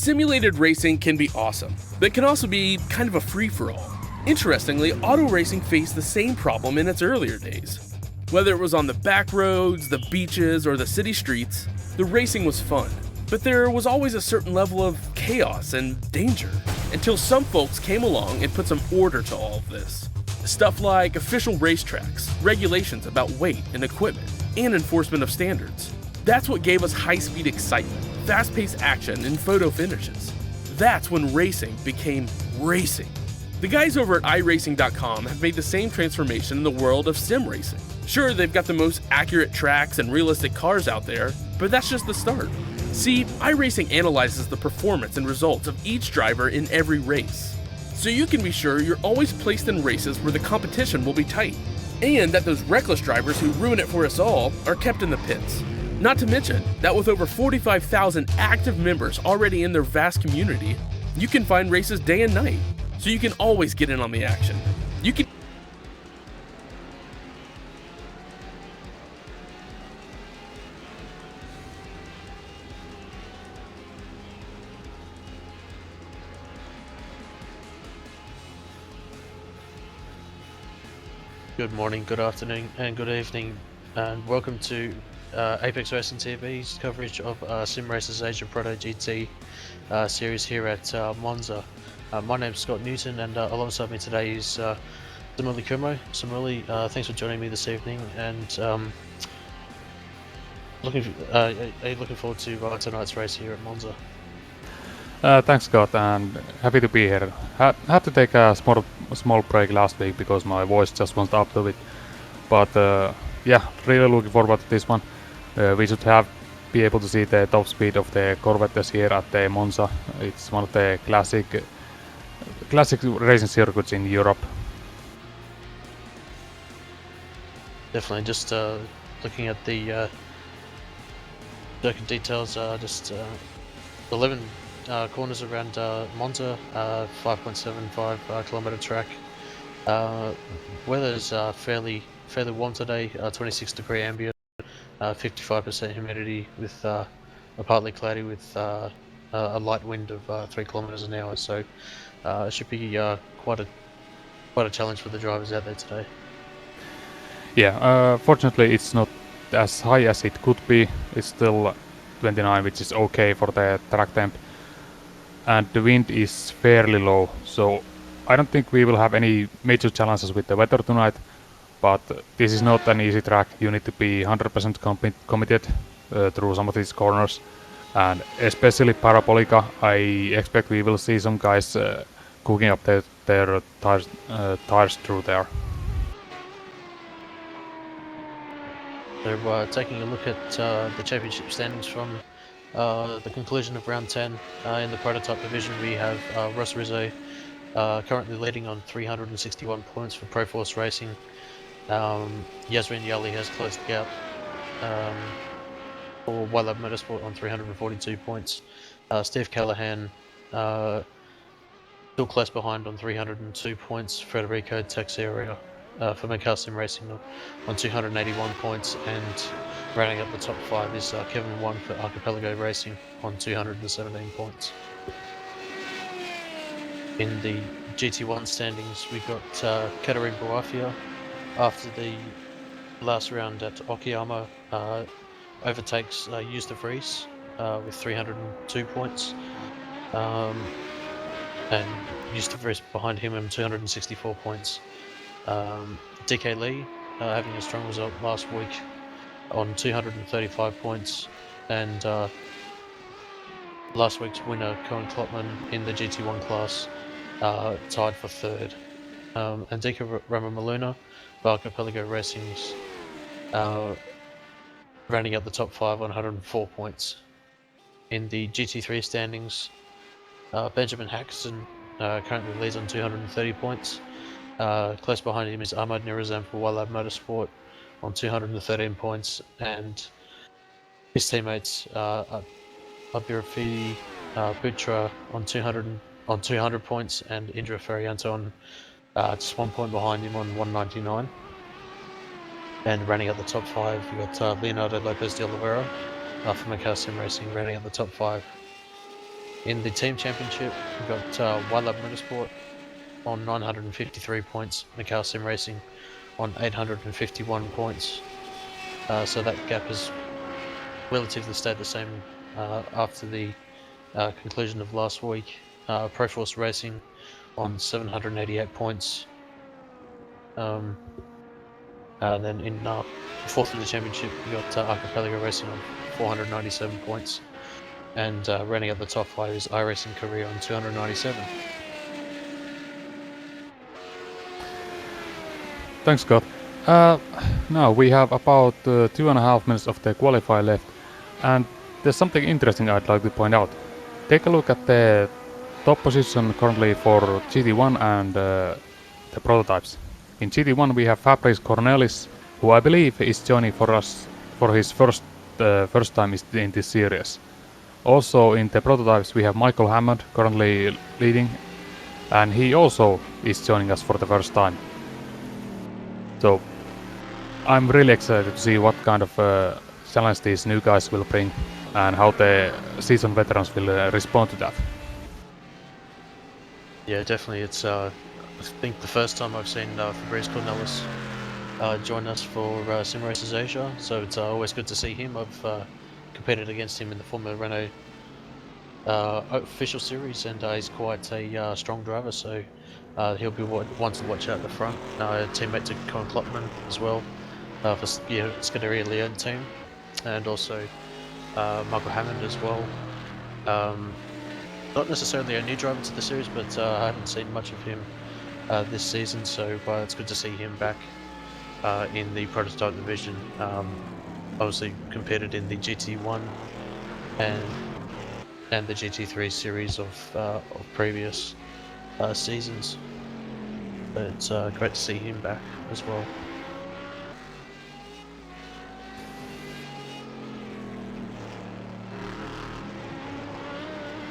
Simulated racing can be awesome, but it can also be kind of a free-for-all. Interestingly, auto racing faced the same problem in its earlier days. Whether it was on the back roads, the beaches, or the city streets, the racing was fun. But there was always a certain level of chaos and danger, until some folks came along and put some order to all of this. Stuff like official racetracks, regulations about weight and equipment, and enforcement of standards. That's what gave us high-speed excitement, fast-paced action, and photo finishes. That's when racing became racing. The guys over at iRacing.com have made the same transformation in the world of sim racing. Sure, they've got the most accurate tracks and realistic cars out there, but that's just the start. See, iRacing analyzes the performance and results of each driver in every race, so you can be sure you're always placed in races where the competition will be tight, and that those reckless drivers who ruin it for us all are kept in the pits. Not to mention that with over 45,000 active members already in their vast community, you can find races day and night, so you can always get in on the action. You can Good morning, good afternoon, and good evening, and welcome to Apex Racing TV's coverage of Sim Racers SRA Proto-GT Series here at Monza. My name's Scott Newton, and alongside me today is Samuli Kumo. Samuli, thanks for joining me this evening, and are you looking forward to tonight's race here at Monza? Thanks, Scott, and happy to be here. Had to take a small break last week because my voice just wasn't up to it. But yeah, really looking forward to this one. We should be able to see the top speed of the Corvettes here at the Monza. It's one of the classic racing circuits in Europe. Definitely, just looking at the circuit details, 11 corners around Monza, 5.75 kilometer track. Weather's fairly warm today, 26-degree ambient, 55% humidity, with partly cloudy with a light wind of 3 kilometers an hour. So it should be quite a challenge for the drivers out there today. Yeah, fortunately it's not as high as it could be. It's still 29, which is okay for the track temp. And the wind is fairly low, so I don't think we will have any major challenges with the weather tonight, but this is not an easy track. You need to be 100% committed through some of these corners, and especially Parabolica, I expect we will see some guys cooking up their tires through there. So taking a look at the championship standings from the conclusion of round 10 in the prototype division, we have Ross Rizzo currently leading on 361 points for Pro Force Racing. Yasmin Yali has closed the gap for Wildlife Motorsport on 342 points. Steve Callahan still close behind on 302 points. Federico Texeira for Sim Racing on 281 points, and rounding up the top 5 is Kevin Wong for Archipelago Racing on 217 points. In the GT1 standings, we got Katarina Boafia after the last round at Okayama overtakes Eustace Rees with 302 points, and Eustace Rees behind him on 264 points. DK Lee having a strong result last week on 235 points, and last week's winner Cohen Klopman in the GT1 class tied for third. Andika Ramamaluna for Archipelago Racing's rounding up the top 5 on 104 points. In the GT3 standings, Benjamin Hackson currently leads on 230 points. Close behind him is Ahmad Nirazam for Wildlife Motorsport on 213 points, and his teammates Abirafidi Putra on 200 points, and Indra Ferianto on just 1 point behind him on 199. And rounding out the top 5, we got Leonardo Lopez de Oliveira from Sim Racing rounding out the top 5. In the team championship, we've got Wildlab Motorsport on 953 points, Macau Sim Racing on 851 points. So that gap has relatively stayed the same after the conclusion of last week. Proforce Racing on 788 points. Then in fourth in the championship, we got Archipelago Racing on 497 points. And running at the top 5 is iRacing Korea on 297. Thanks, Scott. Now we have about 2.5 minutes of the qualify left, and there's something interesting I'd like to point out. Take a look at the top position currently for GT1 and the prototypes. In GT1 we have Fabrice Cornelis, who I believe is joining for us for his first time in this series. Also in the prototypes we have Michael Hammond currently leading, and he also is joining us for the first time. So I'm really excited to see what kind of challenge these new guys will bring and how the seasoned veterans will respond to that. Yeah, definitely. It's I think the first time I've seen Fabrice Cornelis join us for Sim Racers Asia, so it's always good to see him. I've competed against him in the Formula Renault official series, and he's quite a strong driver, so he'll be one to watch out the front. Teammate to Colin Klopman as well for Scuderia Leone team, and also Michael Hammond as well. Not necessarily a new driver to the series, but I haven't seen much of him this season, so it's good to see him back in the prototype division. Obviously competed in the GT1 and the GT3 series of previous seasons. But it's great to see him back as well.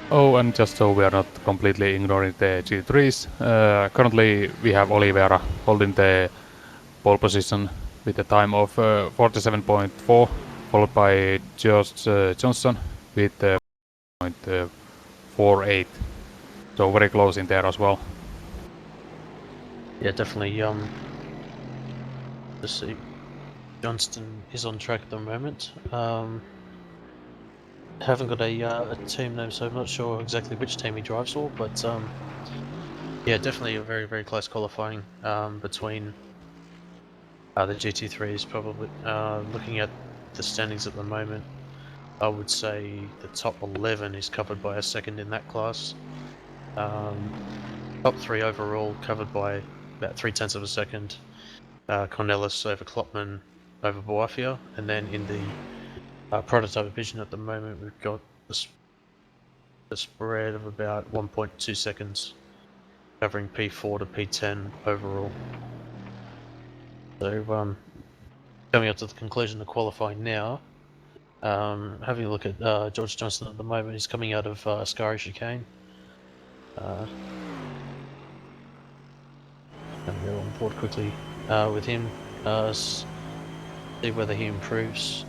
Oh, and just so we are not completely ignoring the GT3s, currently we have Oliveira holding the pole position with a time of 47.4, followed by George Johnson with 0.48. So very close in there as well. Yeah, definitely. Let's see. Johnston is on track at the moment. Haven't got a team name, so I'm not sure exactly which team he drives for, but yeah, definitely a very, very close qualifying between the GT3s. Probably looking at the standings at the moment, I would say the top 11 is covered by a second in that class. Top 3 overall covered by about 0.3 of a second. Cornelis over Klopman over Boafia, and then in the prototype division at the moment we've got the spread of about 1.2 seconds covering P4 to P10 overall. So coming up to the conclusion of qualifying now, having a look at George Johnson at the moment, he's coming out of Ascari Chicane. I'm going to go on board quickly with him, see whether he improves.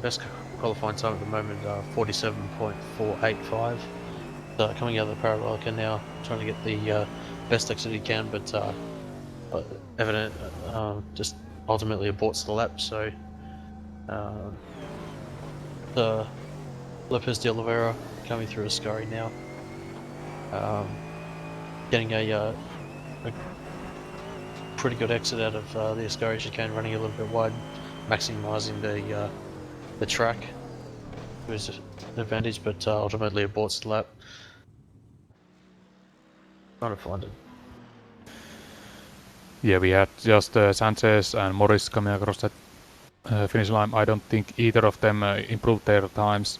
Best qualifying time at the moment, 47.485. Coming out of the parallel now, trying to get the best exit he can, but evident just ultimately aborts the lap. So the Lopez de Oliveira coming through Ascari now, getting a pretty good exit out of the Ascari chicane, running a little bit wide, maximising the track to his advantage, but ultimately aborts the lap. Trying to find it. Yeah, we had just Sanchez and Morris coming across that finish line. I don't think either of them improved their times.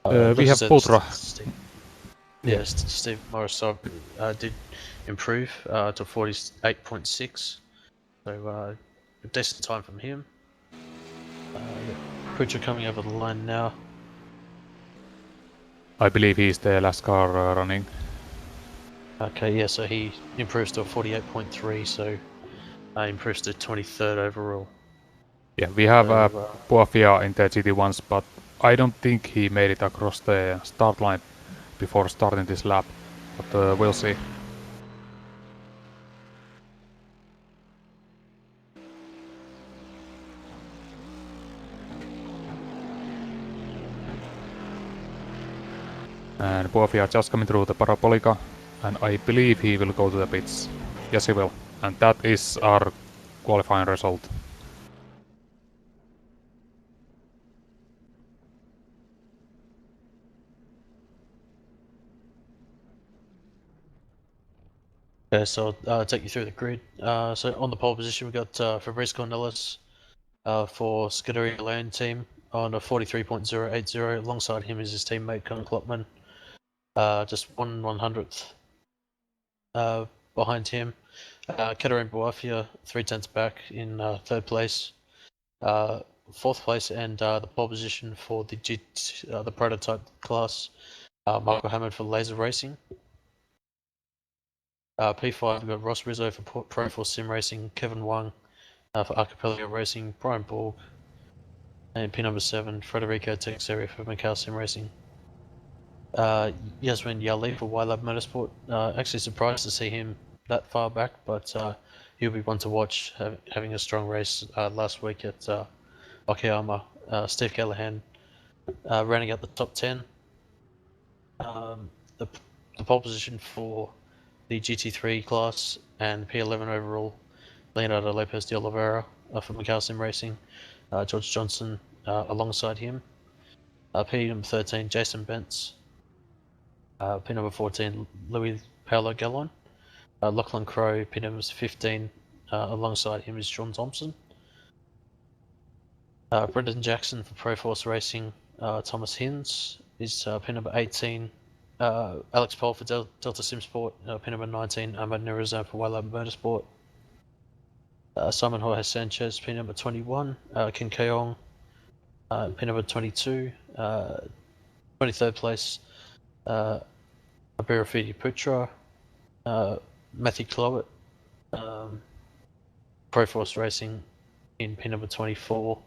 We have Putra. Yes, Steve Morris did improve to 48.6, so a decent time from him. Putra coming over the line now. I believe he's the last car running. Okay, yeah, so he improves to a 48.3, so improves to 23rd overall. Yeah, we have Boafia in the GT1s, but I don't think he made it across the start line before starting this lap, but we'll see. And Buofia just coming through the Parabolica, and I believe he will go to the pits. Yes, he will. And that is our qualifying result. Okay, so I'll take you through the grid. So on the pole position, we've got Fabrice Cornelis for Scuderia Leone team on a 43.080. Alongside him is his teammate Con Klopman, just 1/100th behind him. Katerine Boafia 3/10 back in third place. Fourth place and the pole position for the prototype class, Michael Hammond for Laser Racing. P5, we've got Ross Rizzo for Pro Force Sim Racing, Kevin Wang for Archipelago Racing, Brian Borg, and P number 7, Federico Texeria for Macau Sim Racing. Yasmin Yali for YLab Motorsport. Actually surprised to see him that far back, but he'll be one to watch, having a strong race last week at Okayama. Steve Callahan rounding out the top 10. The pole position for the GT3 class and P11 overall, Leonardo Lopez de Oliveira for Macau Sim Racing, George Johnson alongside him, P number 13 Jason Bentz, P number 14 Louis Paolo Gallon, Lachlan Crowe, P number 15 alongside him is John Thompson, Brendan Jackson for Pro Force Racing, Thomas Hinds is P number 18, Alex Paul for Delta Sim Sport, P number 19 Ahmad Nurizan for YLab Motorsport, Simon Jorge Sanchez, P number 21, Ken Keong, P number 22, 23rd place, Abirafidi Putra, Matthew Clowett, Pro Force Racing in P number 24,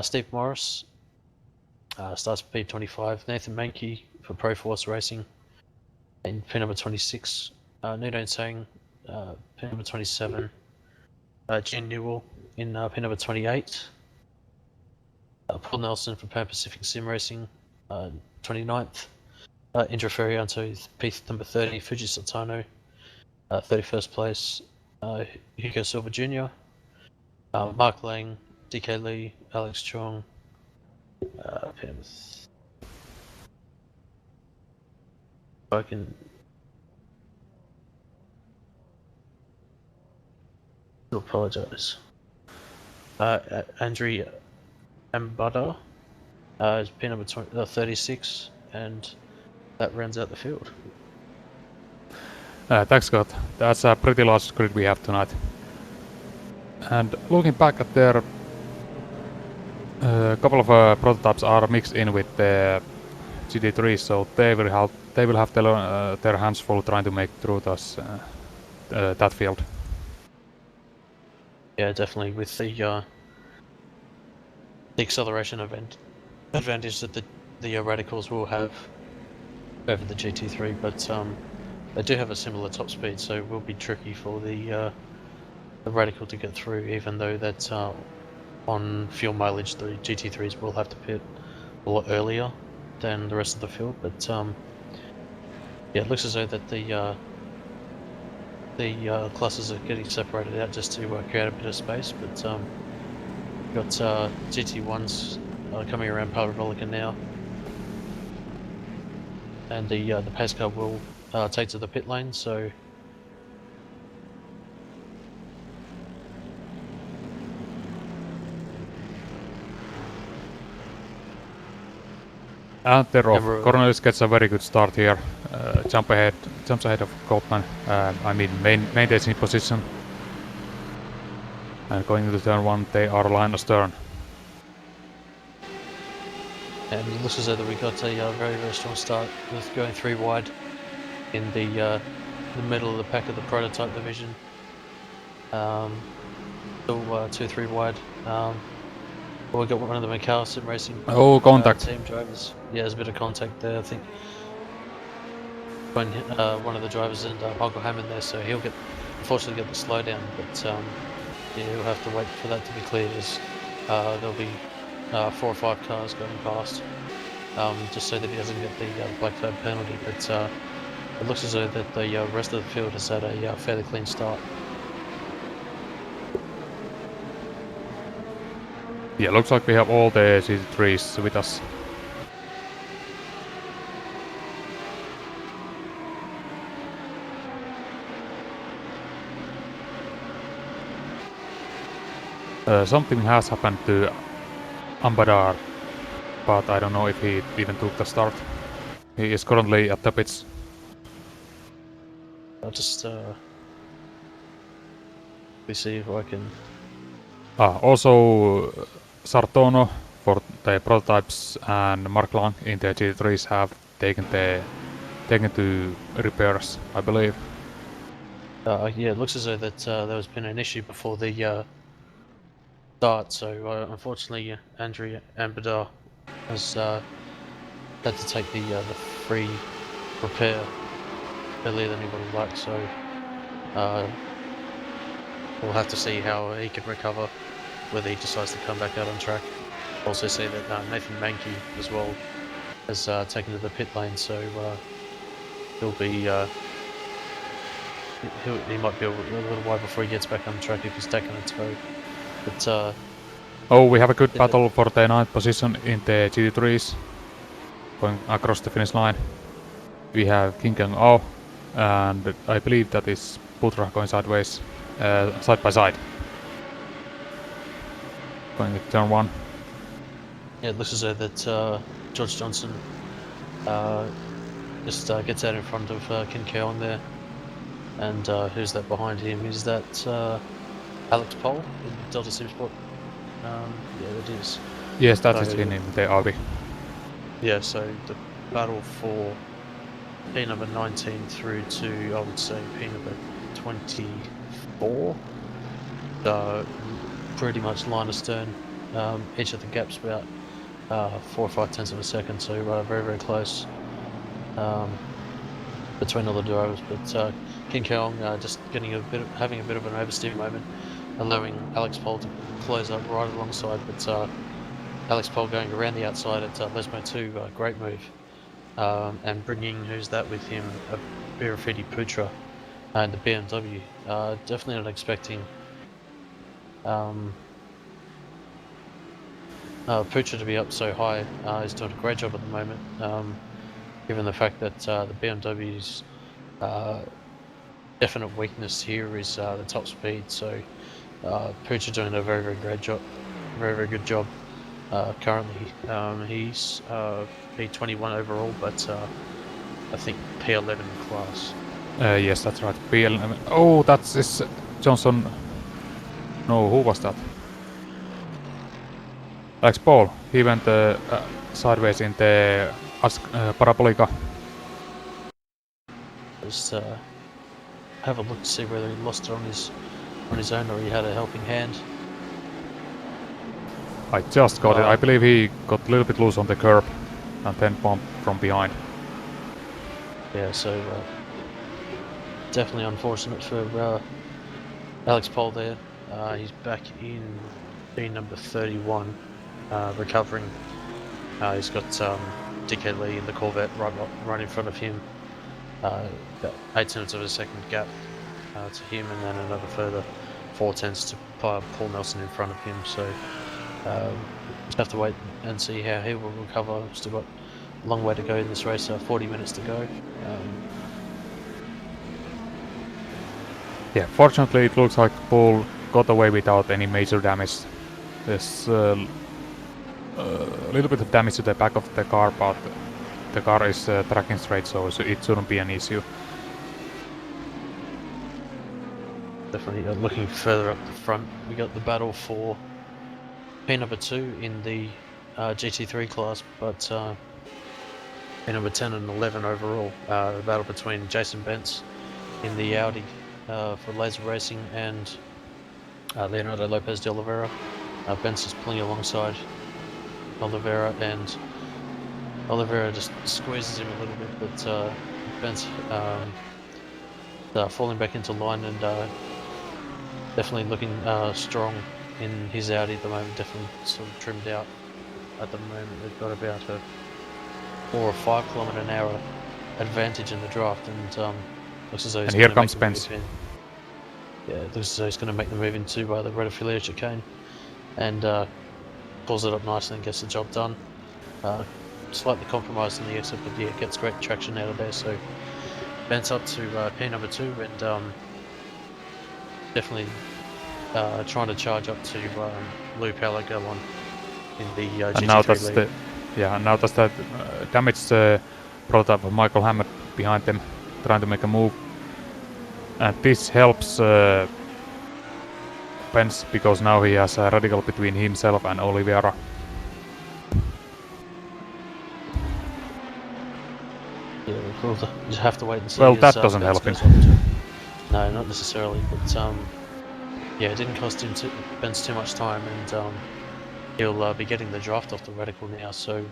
Steve Morris starts for P25, Nathan Mankey for Pro Force Racing in P number 26, Nudon Sang, P number 27, Gene Newell in P number 28, Paul Nelson for Pan Pacific Sim Racing, 29th, Indra Ferianto, P number 30, Fuji Satano, 31st place, Hugo Silva Jr., Mark Lang, DK Lee, Alex Chong, I can apologise. Andrew Ambada is P number 36, and that rounds out the field. Thanks, Scott. That's a pretty large grid we have tonight. And looking back at their couple of prototypes are mixed in with the GT3, so they will have their hands full trying to make through that field. Yeah, definitely with the acceleration advantage that the radicals will have over the GT3, but they do have a similar top speed, so it will be tricky for the radical to get through, even though that's on fuel mileage the GT3s will have to pit a lot earlier than the rest of the field, but yeah, it looks as though that the classes are getting separated out just to create a bit of space, but we've got GT1s coming around Parabolica now, and the pace car will take to the pit lane, so And they're off. Cornelis gets a very good start here. Jumps ahead of Goldman. Maintains in position. And going into turn 1, they are line astern. and it looks as though that we got a very, very strong start with going 3 wide in the middle of the pack of the prototype division. Still 2-3 wide We got one of the Macau Sim Racing Oh, contact. team drivers. Yeah, there's a bit of contact there, I think. When one of the drivers and Michael Hammond there, so he'll unfortunately get the slowdown, but yeah, he'll have to wait for that to be cleared as there'll be 4 or 5 cars going past, just so that he doesn't get the black flag penalty. But it looks as though that the rest of the field has had a fairly clean start. Yeah, looks like we have all the GT3s with us. Something has happened to Ambadar, but I don't know if he even took the start. He is currently at the pits. I'll just see if I can. Also, Sartono for the prototypes and Mark Lang in the GT3s have taken to repairs, I believe. Yeah, it looks as though that there has been an issue before the start, so unfortunately Andrew Ambadar has had to take the free repair earlier than he would have liked, so we'll have to see how he can recover, whether he decides to come back out on track. Also see that Nathan Mankey as well has taken to the pit lane, so he'll be he might be a little while before he gets back on track if he's taken a tow. But oh, we have a good battle for the 9th position in the GT3s going across the finish line. We have King Kong O, and I believe that is Putra going sideways, side by side. Going with turn 1. yeah, it looks as though that George Johnson just gets out in front of Kin Keon there. And who's that behind him? Is that Alex Pohl in Delta Sim Sport? Yeah, it is. Yes, that is in the RB. Yeah, so the battle for P number 19 through to, I would say, P number 24. Pretty much line astern. Each of the gaps about 4 or 5 tenths of a second, so very, very close between all the drivers. But King Keong just having a bit of an oversteer moment, allowing Alex Pohl to close up right alongside. But Alex Pohl going around the outside at Lesmo 2, great move. And bringing who's that with him, Birafiti Putra and the BMW. Definitely not expecting Putra to be up so high. He's doing a great job at the moment, given the fact that the BMW's definite weakness here is the top speed. So Putra doing a very, very great job, very good job. Currently, he's P21 overall, but I think P11 class. Yes, that's right. P11. Oh, that's Johnson. No, who was that? Alex Paul. He went sideways in the Parabolica. Just have a look to see whether he lost it on his own or he had a helping hand. I just got it. I believe he got a little bit loose on the curb and then bumped from behind. Yeah, so definitely unfortunate for Alex Pohl there. He's back in P number 31, recovering. He's got DK Lee in the Corvette right in front of him. About 8 tenths of a second gap to him, and then another further 4 tenths to Paul Nelson in front of him. So just have to wait and see how he will recover. Still got a long way to go in this race, 40 minutes to go. Yeah, fortunately it looks like Paul got away without any major damage. There's a little bit of damage to the back of the car, but the car is tracking straight, so it shouldn't be an issue. Definitely looking further up the front, we got the battle for P number 2 in the GT3 class, but P number 10 and 11 overall. The battle between Jason Bentz in the Audi for Laser Racing and Leonardo Lopez de Oliveira Benz is pulling alongside Oliveira, and Oliveira just squeezes him a little bit, but Benz falling back into line and definitely looking strong in his Audi at the moment, definitely sort of trimmed out at the moment. They've got about a 4 or 5 km/h advantage in the draft, and looks as though he's And here going to make comes the Benz. move in. Yeah, it looks as though he's going to make the move into the Retifilia chicane, and pulls it up nicely and gets the job done. Slightly compromised in the exit, but yeah, gets great traction out of there. So Ben's up to P number 2, and definitely trying to charge up to Lou Palagalon in the And GT3 now that's lead. the now that's the damaged prototype of Michael Hammett behind them, trying to make a move. And this helps Benz because now he has a radical between himself and Oliveira. Yeah, we'll just have to wait and see. Well, as, that doesn't Benz help him. goes up to- No, not necessarily, but yeah, it didn't cost him Benz too much time, and he'll be getting the draft off the radical now. So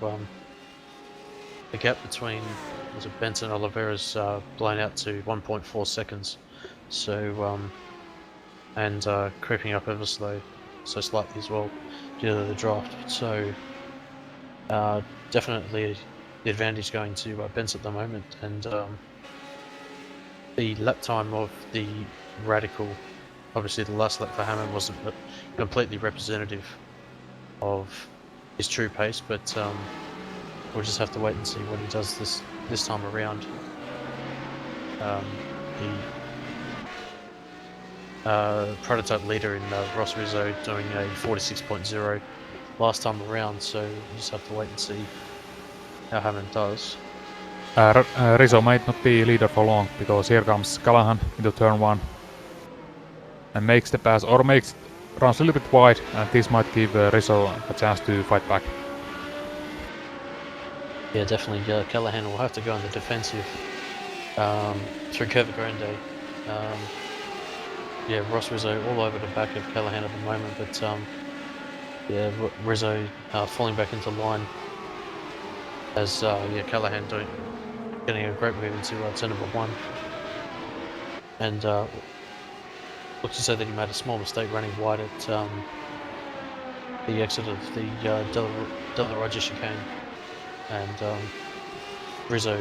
the gap between Benz and Oliveira's blown out to 1.4 seconds. So and creeping up ever so slightly as well due to the draft. So definitely the advantage going to Benz at the moment, and the lap time of the radical, obviously the last lap for Hammond wasn't completely representative of his true pace, but we'll just have to wait and see what he does this time around. The prototype leader in Ross Rizzo doing a 46.0 last time around, so we'll just have to wait and see how Hammond does. Rizzo might not be leader for long, because here comes Callahan into turn 1 and makes the pass, or runs a little bit wide, and this might give Rizzo a chance to fight back. Yeah, definitely. Callahan will have to go on the defensive through Curva Grande. Yeah, Ross Rizzo all over the back of Callahan at the moment, but yeah, Rizzo falling back into line as yeah, Callahan getting a great move into turn number 1, and looks as though that he made a small mistake running wide at the exit of the Della Roger chicane, and Rizzo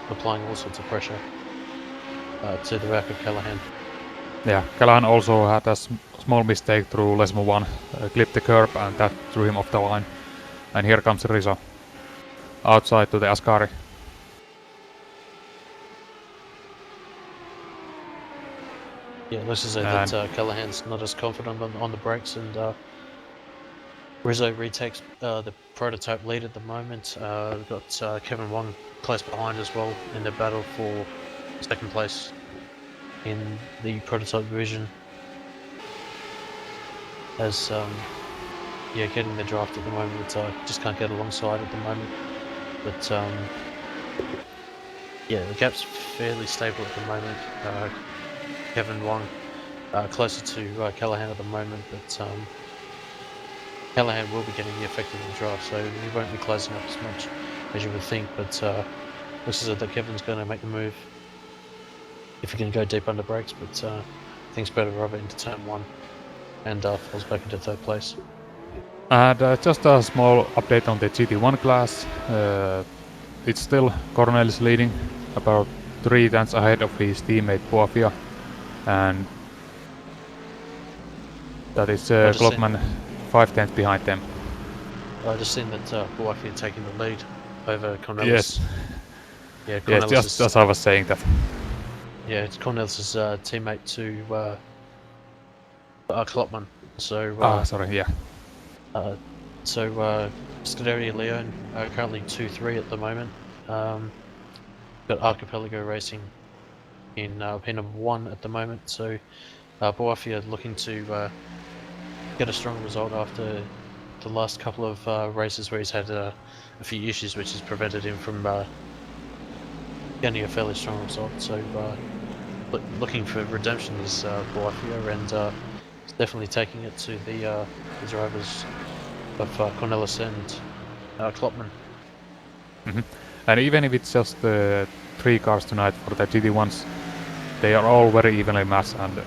applying all sorts of pressure to the back of Callahan. Yeah, Callahan also had a small mistake through Lesmo 1, clipped the curb, and that threw him off the line. And here comes Rizzo, outside to the Ascari. Yeah, looks as though that Callahan's not as confident on the brakes, and Rizzo retakes the prototype lead at the moment. We've got Kevin Wong close behind as well in the battle for second place in the prototype division, as yeah, getting the draft at the moment, just can't get alongside at the moment, but yeah, the gap's fairly stable at the moment. Kevin Wong closer to Callahan at the moment, but Callahan will be getting the effect of the draft, so he won't be closing up as much as you would think, but looks as though Kevin's going to make the move if he can go deep under brakes, but thinks better of it into turn 1 and falls back into 3rd place. And just a small update on the GT1 class. It's still Cornelis leading, about 3 tenths ahead of his teammate Boafia, and that is Glockman 5 tenths behind them. I just seen that Boafia taking the lead over Cornelis. Yes. Yeah, Cornelis yes, just as I was saying that. Yeah, it's Cornelis' teammate to Kloppman. So sorry, yeah. So Scuderia Leone are currently 2-3 at the moment. Got Archipelago Racing in P number 1 at the moment. So Boafia looking to get a strong result after the last couple of races where he's had a few issues, which has prevented him from getting a fairly strong result. So looking for redemption is Boafia, and definitely taking it to the drivers of Cornelis and Klopman. And even if it's just 3 cars tonight for the GT1s, they are all very evenly matched and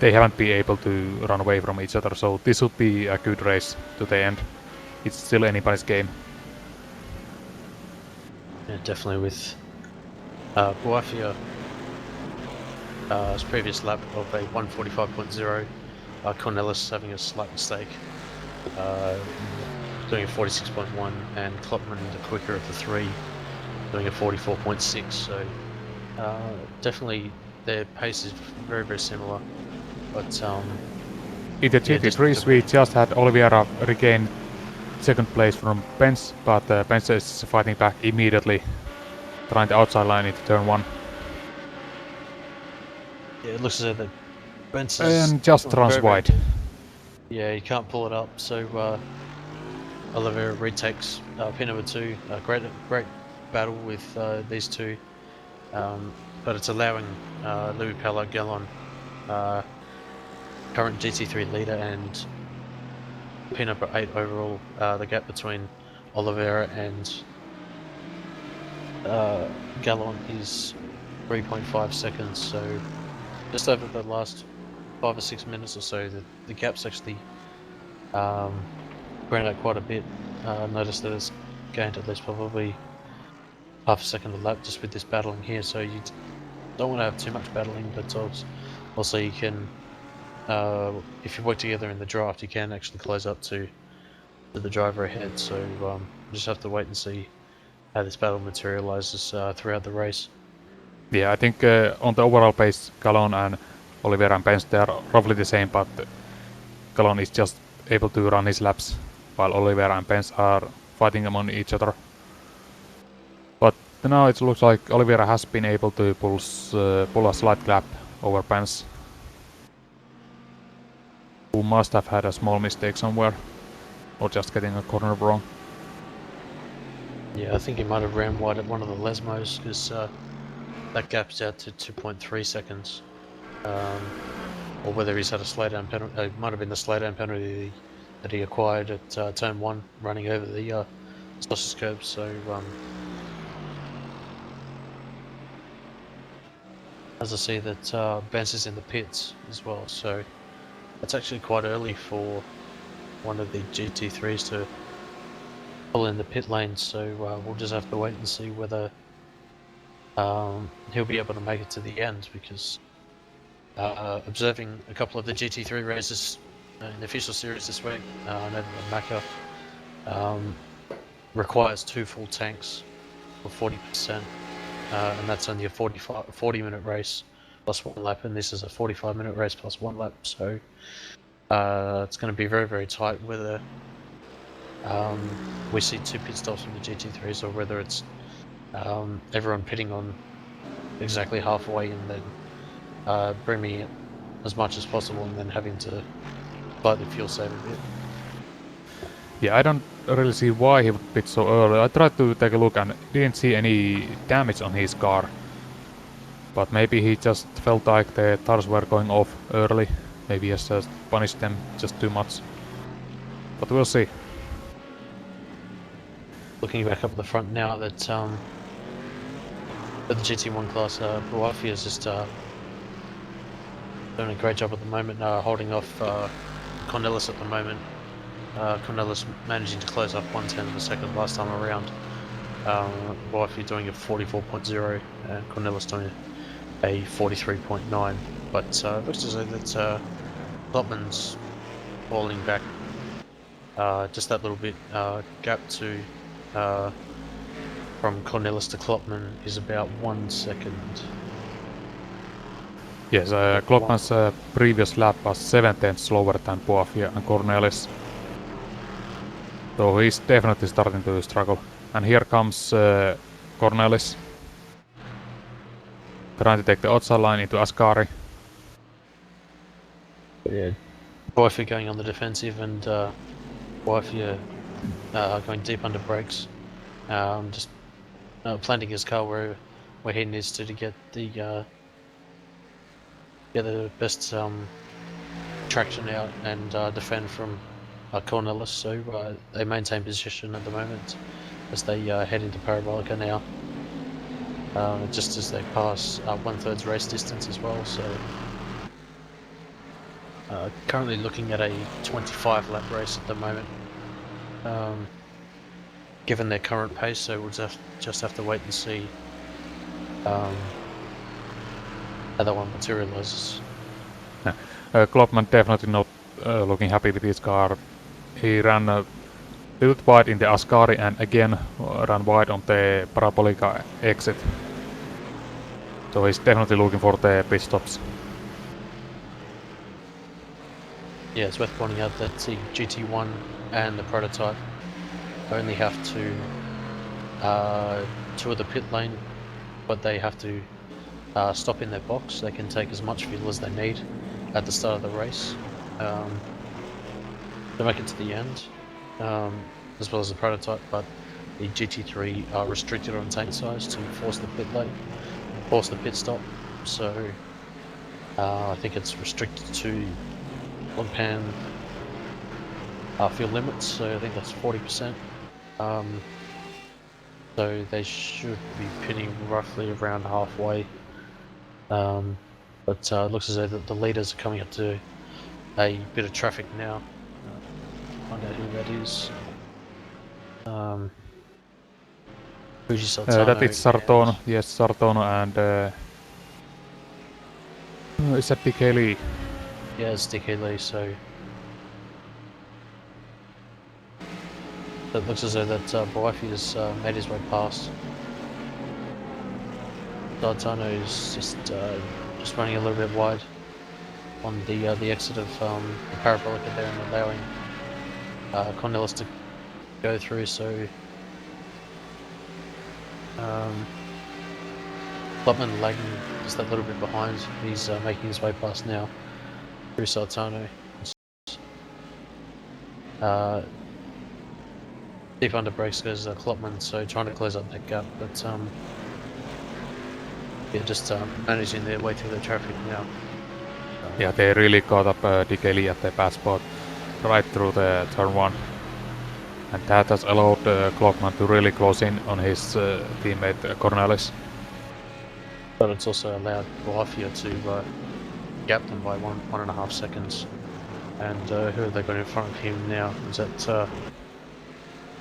they haven't been able to run away from each other, so this would be a good race to the end. It's still anybody's game. Yeah, definitely with Buafia his previous lap of a 145.0, Cornelis having a slight mistake, doing a 46.1, and Klopman the quicker of the 3, doing a 44.6. So definitely their pace is very, very similar. But in the GT3s we just had Oliveira regain second place from Benz, but Benz is fighting back immediately, trying the outside line into turn 1. Yeah, it looks as though the Benz And just runs wide. Yeah, you can't pull it up, so Oliveira retakes pin number 2. Great battle with these two, but it's allowing Louis Gallon, current GT3 leader and pin number 8 overall, the gap between Oliveira and Gallon is 3.5 seconds, so just over the last 5 or 6 minutes or so, the gap's actually grown out quite a bit. Notice that it's gained at least probably half a second a lap just with this battling here, so you don't want to have too much battling, but also you can, if you work together in the draft, you can actually close up to the driver ahead, so just have to wait and see how this battle materializes throughout the race. Yeah, I think on the overall pace, Gallon and Oliveira and Benz, they are roughly the same, but Gallon is just able to run his laps, while Oliveira and Benz are fighting among each other. But now it looks like Oliveira has been able to pull a slight gap over Benz, who must have had a small mistake somewhere, or just getting a corner wrong. Yeah, I think he might have ran wide at one of the Lesmos, because that gap's out to 2.3 seconds. Or whether he's had a slowdown penalty, it might have been the slowdown penalty that he acquired at turn 1, running over the sausage curb, so as I see that Benz is in the pits as well, so it's actually quite early for one of the GT3s to pull in the pit lane, so we'll just have to wait and see whether he'll be able to make it to the end, because observing a couple of the GT3 races in the official series this week, I know that Maka requires 2 full tanks for 40%, and that's only a 40-minute race plus 1 lap, and this is a 45-minute race plus 1 lap, so it's going to be very, very tight whether we see 2 pit stops from the GT3s, or whether it's everyone pitting on exactly halfway and then bringing it as much as possible and then having to slightly fuel save a bit. Yeah, I don't really see why he would pit so early. I tried to take a look and didn't see any damage on his car. But maybe he just felt like the tires were going off early. Maybe he has just punished them just too much. But we'll see. Looking back up at the front now, that the GT1 class, Buafi is just doing a great job at the moment, holding off Cornelis at the moment. Cornelis managing to close up 1/10 of a second last time around. Buafi doing a 44.0 and Cornelis doing a 43.9. But it looks as though that Klopman's falling back just that little bit. Gap to from Cornelis to Klopman is about 1 second. Yes, Klopman's previous lap was 7/10 slower than Buafia and Cornelis. So he's definitely starting to struggle. And here comes Cornelis, trying to take the outside line into Ascari. Yeah, Buafia going on the defensive, and Buafia going deep under brakes, just planting his car where he needs to get the best traction out and defend from Cornelis, so they maintain position at the moment as they head into Parabolica now. Just as they pass 1/3 race distance as well, so currently looking at a 25 lap race at the moment. Given their current pace, so we'll just have to wait and see how that one materializes. Klopman definitely not looking happy with his car. He ran a little wide in the Ascari and again ran wide on the Parabolica exit. So he's definitely looking for the pit stops. Yeah, it's worth pointing out that the GT1 and the prototype only have to tour the pit lane, but they have to stop in their box. They can take as much fuel as they need at the start of the race to make it to the end, as well as the prototype, but the GT3 are restricted on tank size to force the pit stop, so I think it's restricted to long pan fuel limits, so I think that's 40%. So they should be pitting roughly around halfway. But it looks as though the leaders are coming up to a bit of traffic now. Find out who that is. Fuji Sartano. That is Sartono, yes, Sartono and is that DK Lee? Yeah, it's DK Lee, so it looks as though that Boafi has made his way past. Sartano is just running a little bit wide on the exit of the Parabolica there and allowing Cornelis to go through, so Klopman lagging just that little bit behind. He's making his way past now through Sartano. Deep under brakes goes Klopman, so trying to close up that gap, but yeah, just managing their way through the traffic now. Yeah, they really caught up DK Lee at the pass spot right through the turn 1. And that has allowed Klopman to really close in on his teammate Cornelis. But it's also allowed Boafia to gap them by 1.5 seconds. And who have they got in front of him now? Is that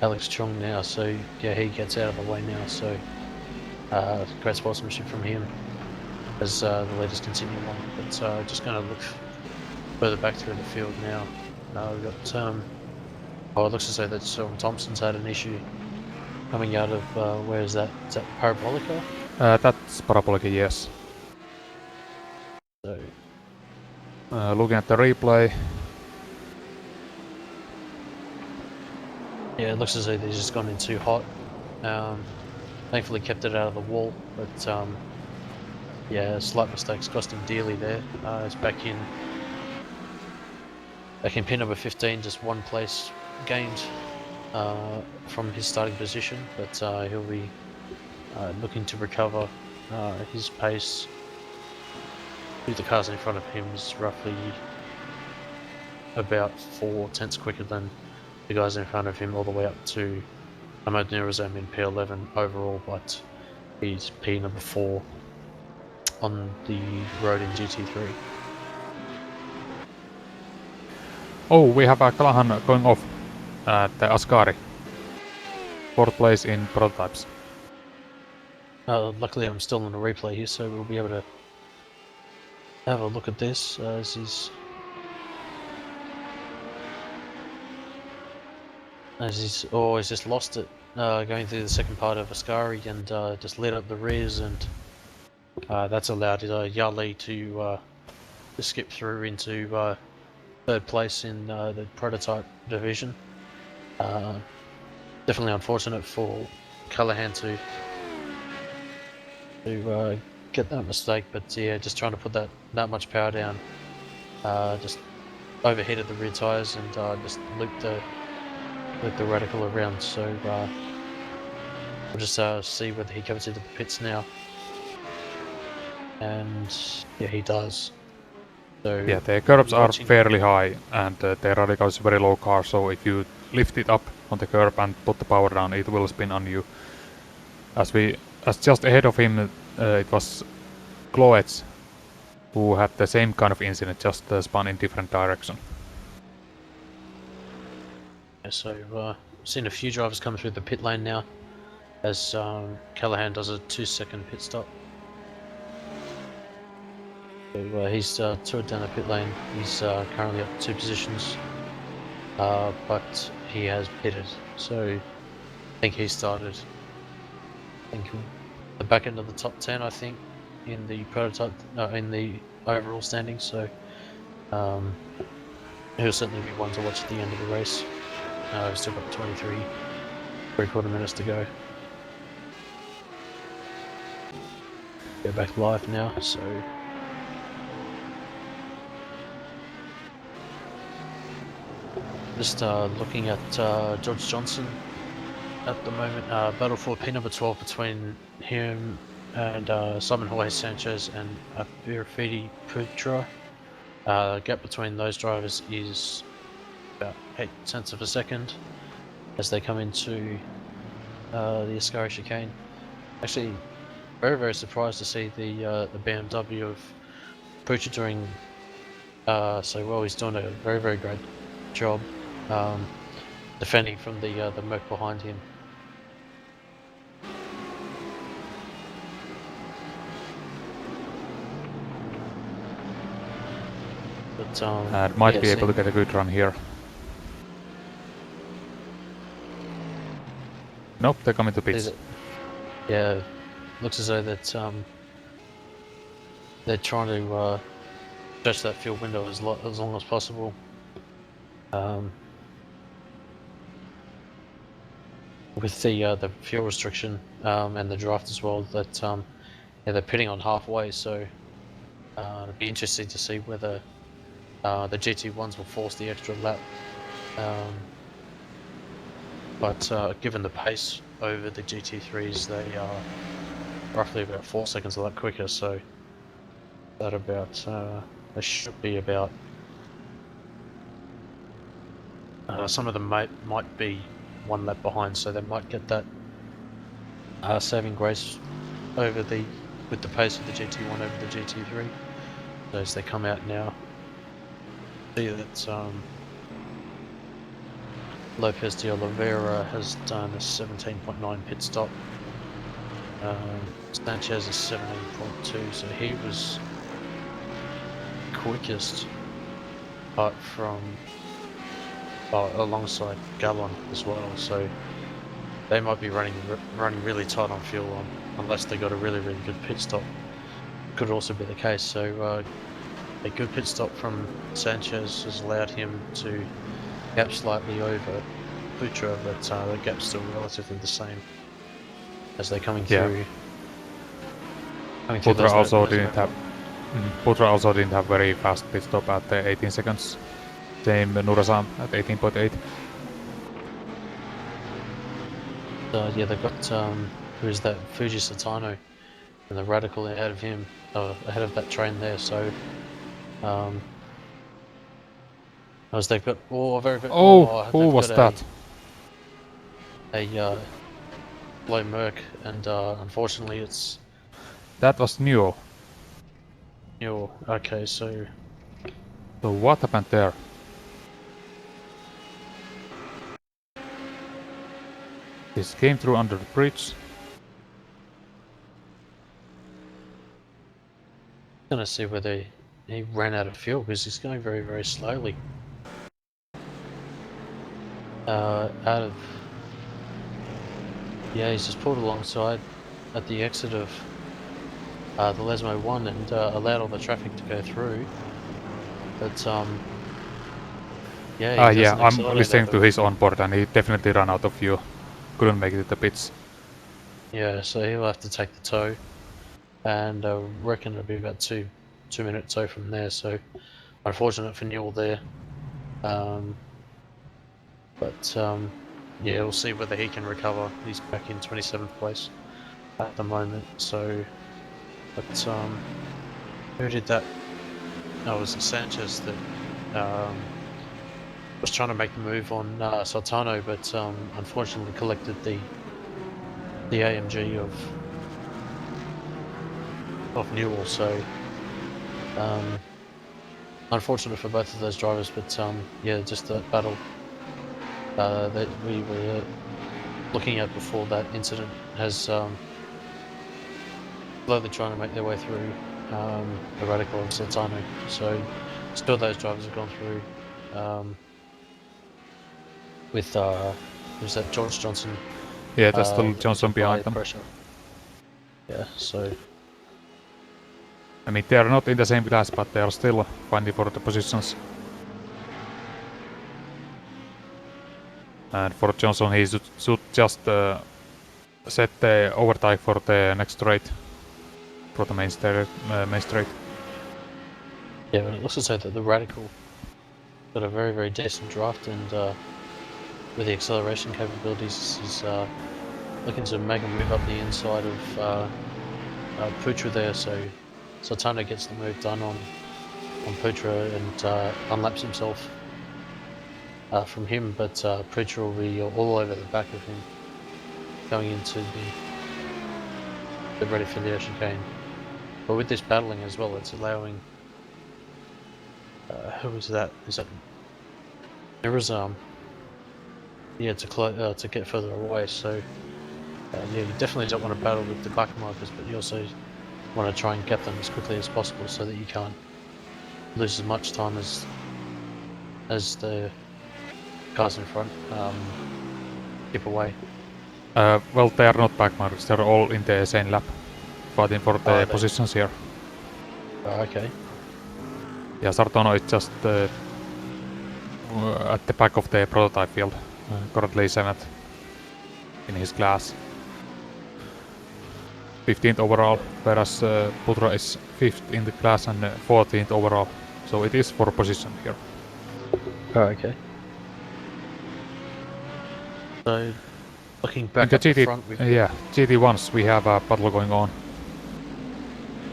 Alex Chung now? So yeah, he gets out of the way now. So great sportsmanship from him as the leaders continue on. But just going to look further back through the field now. We've got it looks as though that Sean Thompson's had an issue coming out of where is that? Is that Parabolica? That's Parabolica, yes. So looking at the replay. yeah, it looks as though they've just gone in too hot. Thankfully kept it out of the wall, but yeah, slight mistakes cost him dearly there. It's back in pin number 15, just one place gained from his starting position, but he'll be looking to recover his pace. The cars in front of him is roughly about 4/10 quicker than the guys in front of him, all the way up to Ahmad Nurazam in P11 overall, but he's P number 4 on the road in GT3. Oh, we have Callahan going off at the Ascari. 4th place in prototypes. Luckily I'm still on the replay here, so we'll be able to have a look at this as he's just lost it going through the second part of Ascari and just lit up the rears, and that's allowed Yali to skip through into 3rd place in the prototype division. Definitely unfortunate for Callahan to get that mistake, but yeah, just trying to put that much power down, just overheated the rear tyres and just looped the radical around. So we'll just see whether he comes into the pits now, and yeah, he does. So Yeah, the curbs are watching, fairly high, and the radical is a very low car, so if you lift it up on the curb and put the power down, it will spin on you. As just ahead of him, it was Cloets, who had the same kind of incident, just spun in different direction. so seen a few drivers come through the pit lane now, as Callahan does a 2-second pit stop. So he's toured down the pit lane. He's currently up 2 positions, but he has pitted. So I think he started, I think the back end of the top 10, I think, in the prototype, in the overall standings. So he'll certainly be one to watch at the end of the race. We've still got 3/4 minutes to go. Go back live now, so just looking at George Johnson at the moment. Battle for pin number 12 between him and Simon Jorge Sanchez and Abirafidi Putra. Gap between those drivers is about 0.8 of a second as they come into the SRA chicane. Actually, very surprised to see the BMW of Putra doing so well. He's doing a very great job defending from the Merc behind him. But And might yeah, be able to get a good run here. Nope, they're coming to pits. Yeah, looks as though that they're trying to stretch that fuel window as long as possible. With the fuel restriction and the draft as well, that yeah, they're pitting on halfway, so it'll be interesting to see whether the GT1s will force the extra lap. But given the pace over the GT3s, they are roughly about 4 seconds a lap quicker, so that about they should be about some of them might be 1 lap behind, so they might get that saving grace over with the pace of the GT1 over the GT3. So as they come out now, see that Lopez de Oliveira has done a 17.9 pit stop. Sanchez is 17.2, so he was quickest, apart from alongside Gallon as well. So they might be running really tight on fuel unless they got a really good pit stop. Could also be the case. So a good pit stop from Sanchez has allowed him to gap slightly over Putra, but the gap's still relatively the same as they're coming through. Putra also didn't have very fast pit stop at 18 seconds. Same Nurasan at 18.8. Yeah, they've got who is that? Fuji Satano and the Radical ahead of him, ahead of that train there. So as they've got who was that? A low Merc, and unfortunately it's That was Newell. Okay, so what happened there? This came through under the bridge. I'm gonna see whether he ran out of fuel because he's going very slowly. Yeah, he's just pulled alongside at the exit of the Lesmo 1 and allowed all the traffic to go through. But yeah, I'm listening to his onboard and he definitely ran out of fuel. Couldn't make it to the pits. Yeah, so he'll have to take the tow, and I reckon it'll be about 2-minute tow from there. So unfortunate for Newell there. But yeah, we'll see whether he can recover. He's back in 27th place at the moment. So, but who did that was Sanchez that was trying to make the move on Sultano, but unfortunately collected the AMG of Newell. So unfortunate for both of those drivers, but yeah, just that battle that we were looking at before that incident has slowly trying to make their way through the Radical and Sultano. So still those drivers have gone through with who's that, George Johnson? Yeah, there's still Johnson behind them. Pressure. Yeah, so I mean, they are not in the same class, but they are still fighting for the positions. And for Johnson, he should just set the overtake for the next straight, for the main straight. yeah, but it looks as though that the Radical got a very, very decent draft, and with the acceleration capabilities, is looking to make a move up the inside of Putra there. So Sultano gets the move done on Putra and unlaps himself from him, but Putra will be all over the back of him going into the ready for the chicane. But with this battling as well, it's allowing who is that? Is that Mirazam? Yeah, to get further away. So yeah, you definitely don't want to battle with the back markers, but you also want to try and get them as quickly as possible so that you can't lose as much time as the cars in front keep away. Well, they are not back markers, they are all in the same lap, fighting for the positions here. Oh, okay. Yeah, Sartono is just at the back of the prototype field, currently 7th in his class. 15th overall, whereas Putra is 5th in the class and 14th overall. So it is for position here. Oh, okay. So, looking back in at the the front, yeah, GT1s we have a battle going on.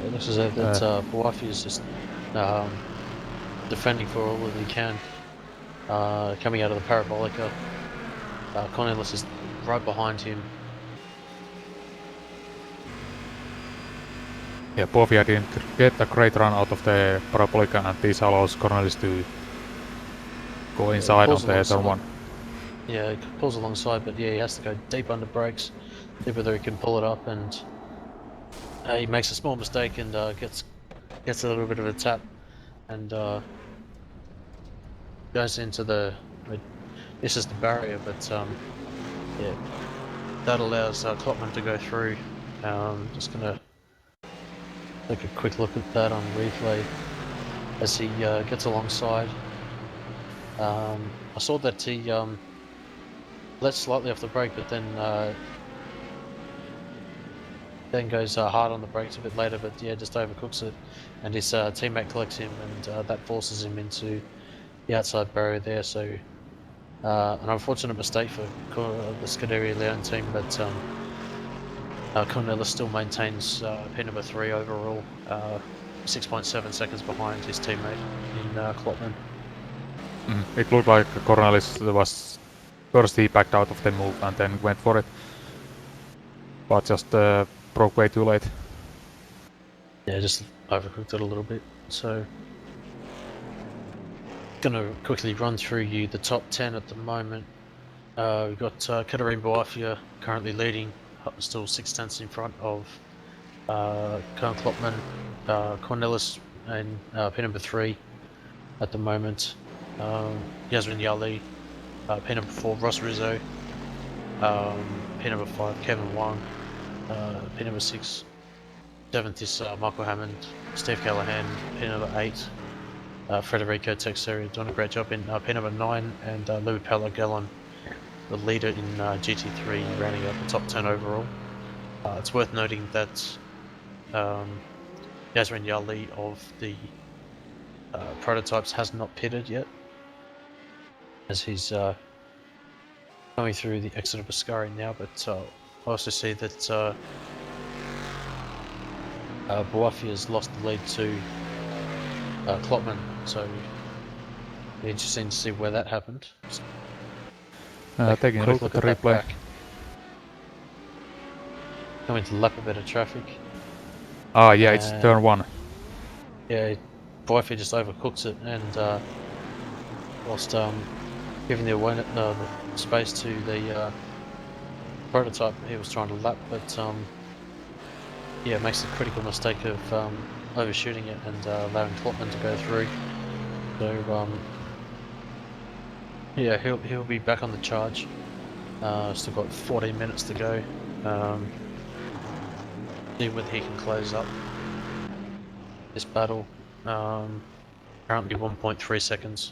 It looks as though that Buafi is just defending for all that he can. Coming out of the Parabolica, Cornelis is right behind him. Yeah, Buafi didn't get a great run out of the Parabolica, and this allows Cornelis to go inside on the turn 1. Yeah, he pulls alongside, but yeah, he has to go deep under brakes, see whether he can pull it up, and he makes a small mistake and gets a little bit of a tap, and goes into the. This is the barrier, but yeah, that allows Klopman to go through. Just gonna take a quick look at that on replay as he gets alongside. I saw that he lets slightly off the brake, but then goes hard on the brakes a bit later, but yeah, just overcooks it, and his teammate collects him, and that forces him into the outside barrier there. So an unfortunate mistake for the Scuderia Leone team, but Cornelis still maintains P number 3 overall, 6.7 seconds behind his teammate in Klopman. It looked like Cornelis was first, he backed out of the move and then went for it, but just broke way too late. Yeah, just overcooked it a little bit. So gonna quickly run through you the top 10 at the moment. We've got Katarina Boafia currently leading, still 6 tenths in front of Colin Klopman, Cornelis and P number 3 at the moment. Yasmin Yali, P number 4 Ross Rizzo, P number 5 Kevin Wang, P number 6 7th is Michael Hammond, Steve Callahan, P number 8 Federico Texeria doing a great job in P number 9, and Louis Palagallon, the leader in GT3, rounding out the top 10 overall. It's worth noting that Yasmin Yali of the prototypes has not pitted yet, as he's going through the exit of Ascari now, but I also see that Boafi has lost the lead to Klopman, so interesting to see where that happened. Taking a Quick look at the that replay. back. Coming to lap a bit of traffic. Ah, yeah, it's turn 1. Yeah, Boyfie just overcooks it, and whilst giving the space to the prototype he was trying to lap, but yeah, makes the critical mistake of overshooting it and allowing Klopman to go through. So yeah, he'll be back on the charge. Still got 14 minutes to go. See whether he can close up this battle. Currently 1.3 seconds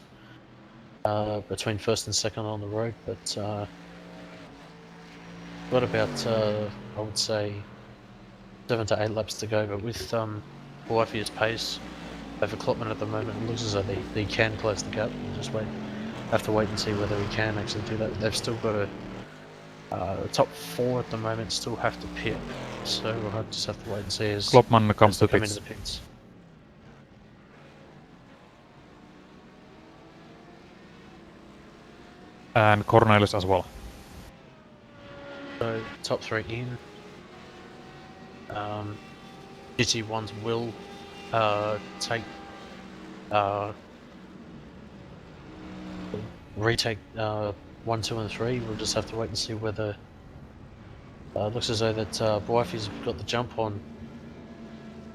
between first and second on the road, but got about I would say 7 to 8 laps to go. But with Boyfie's pace over Klopman at the moment, it looks as though they can close the gap. We'll just have to wait and see whether we can actually do that. They've still got the top 4 at the moment still have to pit, so we'll just have to wait and see as Klopman comes to come pits. into the pits. And Cornelis as well. So top 3 in. GT1s will take retake 1, 2, and 3. We'll just have to wait and see whether looks as though that Boyfie's got the jump on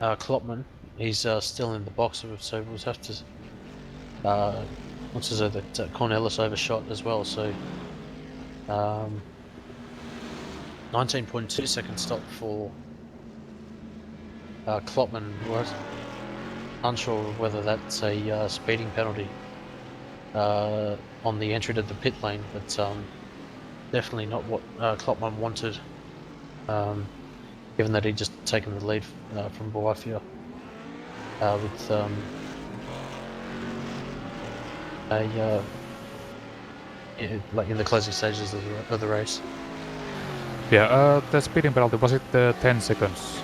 Klopman. He's still in the box, so we'll have to. Looks as though that Cornelis overshot as well. So 19.2 second stop for Klopman. Was unsure whether that's a speeding penalty on the entry to the pit lane, but definitely not what Klopman wanted, given that he'd just taken the lead from Boyfie with like in the closing stages of the race. Yeah, the speeding penalty, was it 10 seconds?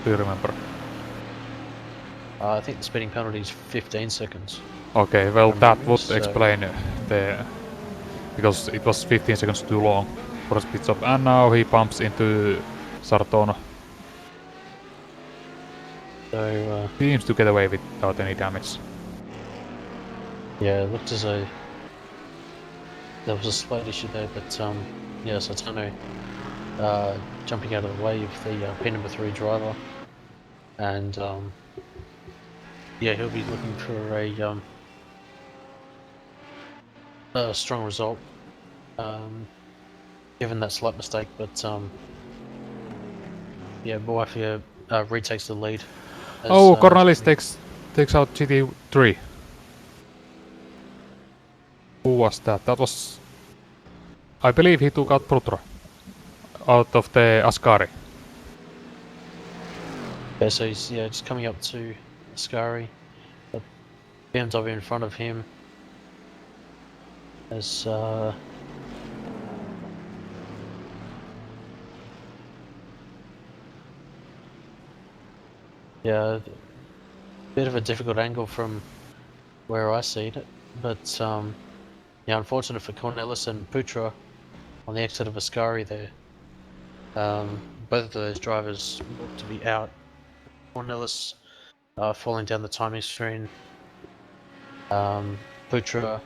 Do you remember? I think the speeding penalty is 15 seconds. Okay, well that would So explain because it was 15 seconds too long for a speed stop, and now he bumps into Sartono. So Seems to get away without any damage. yeah, it looked as though there was a slight issue there, but yeah, Sartono jumping out of the way of the pin number 3 driver, and yeah, he'll be looking for a strong result, given that slight mistake. But yeah, Boyfie retakes the lead. As, Cornelis takes out GT3. Who was that? That was... I believe he took out Prutro out of the Ascari. Yeah, so he's just coming up to Ascari, the BMW in front of him. As yeah, bit of a difficult angle from where I see it, but yeah, unfortunate for Cornelis and Putra on the exit of Ascari there. Both of those drivers look to be out. Cornelis falling down the timing screen. Putra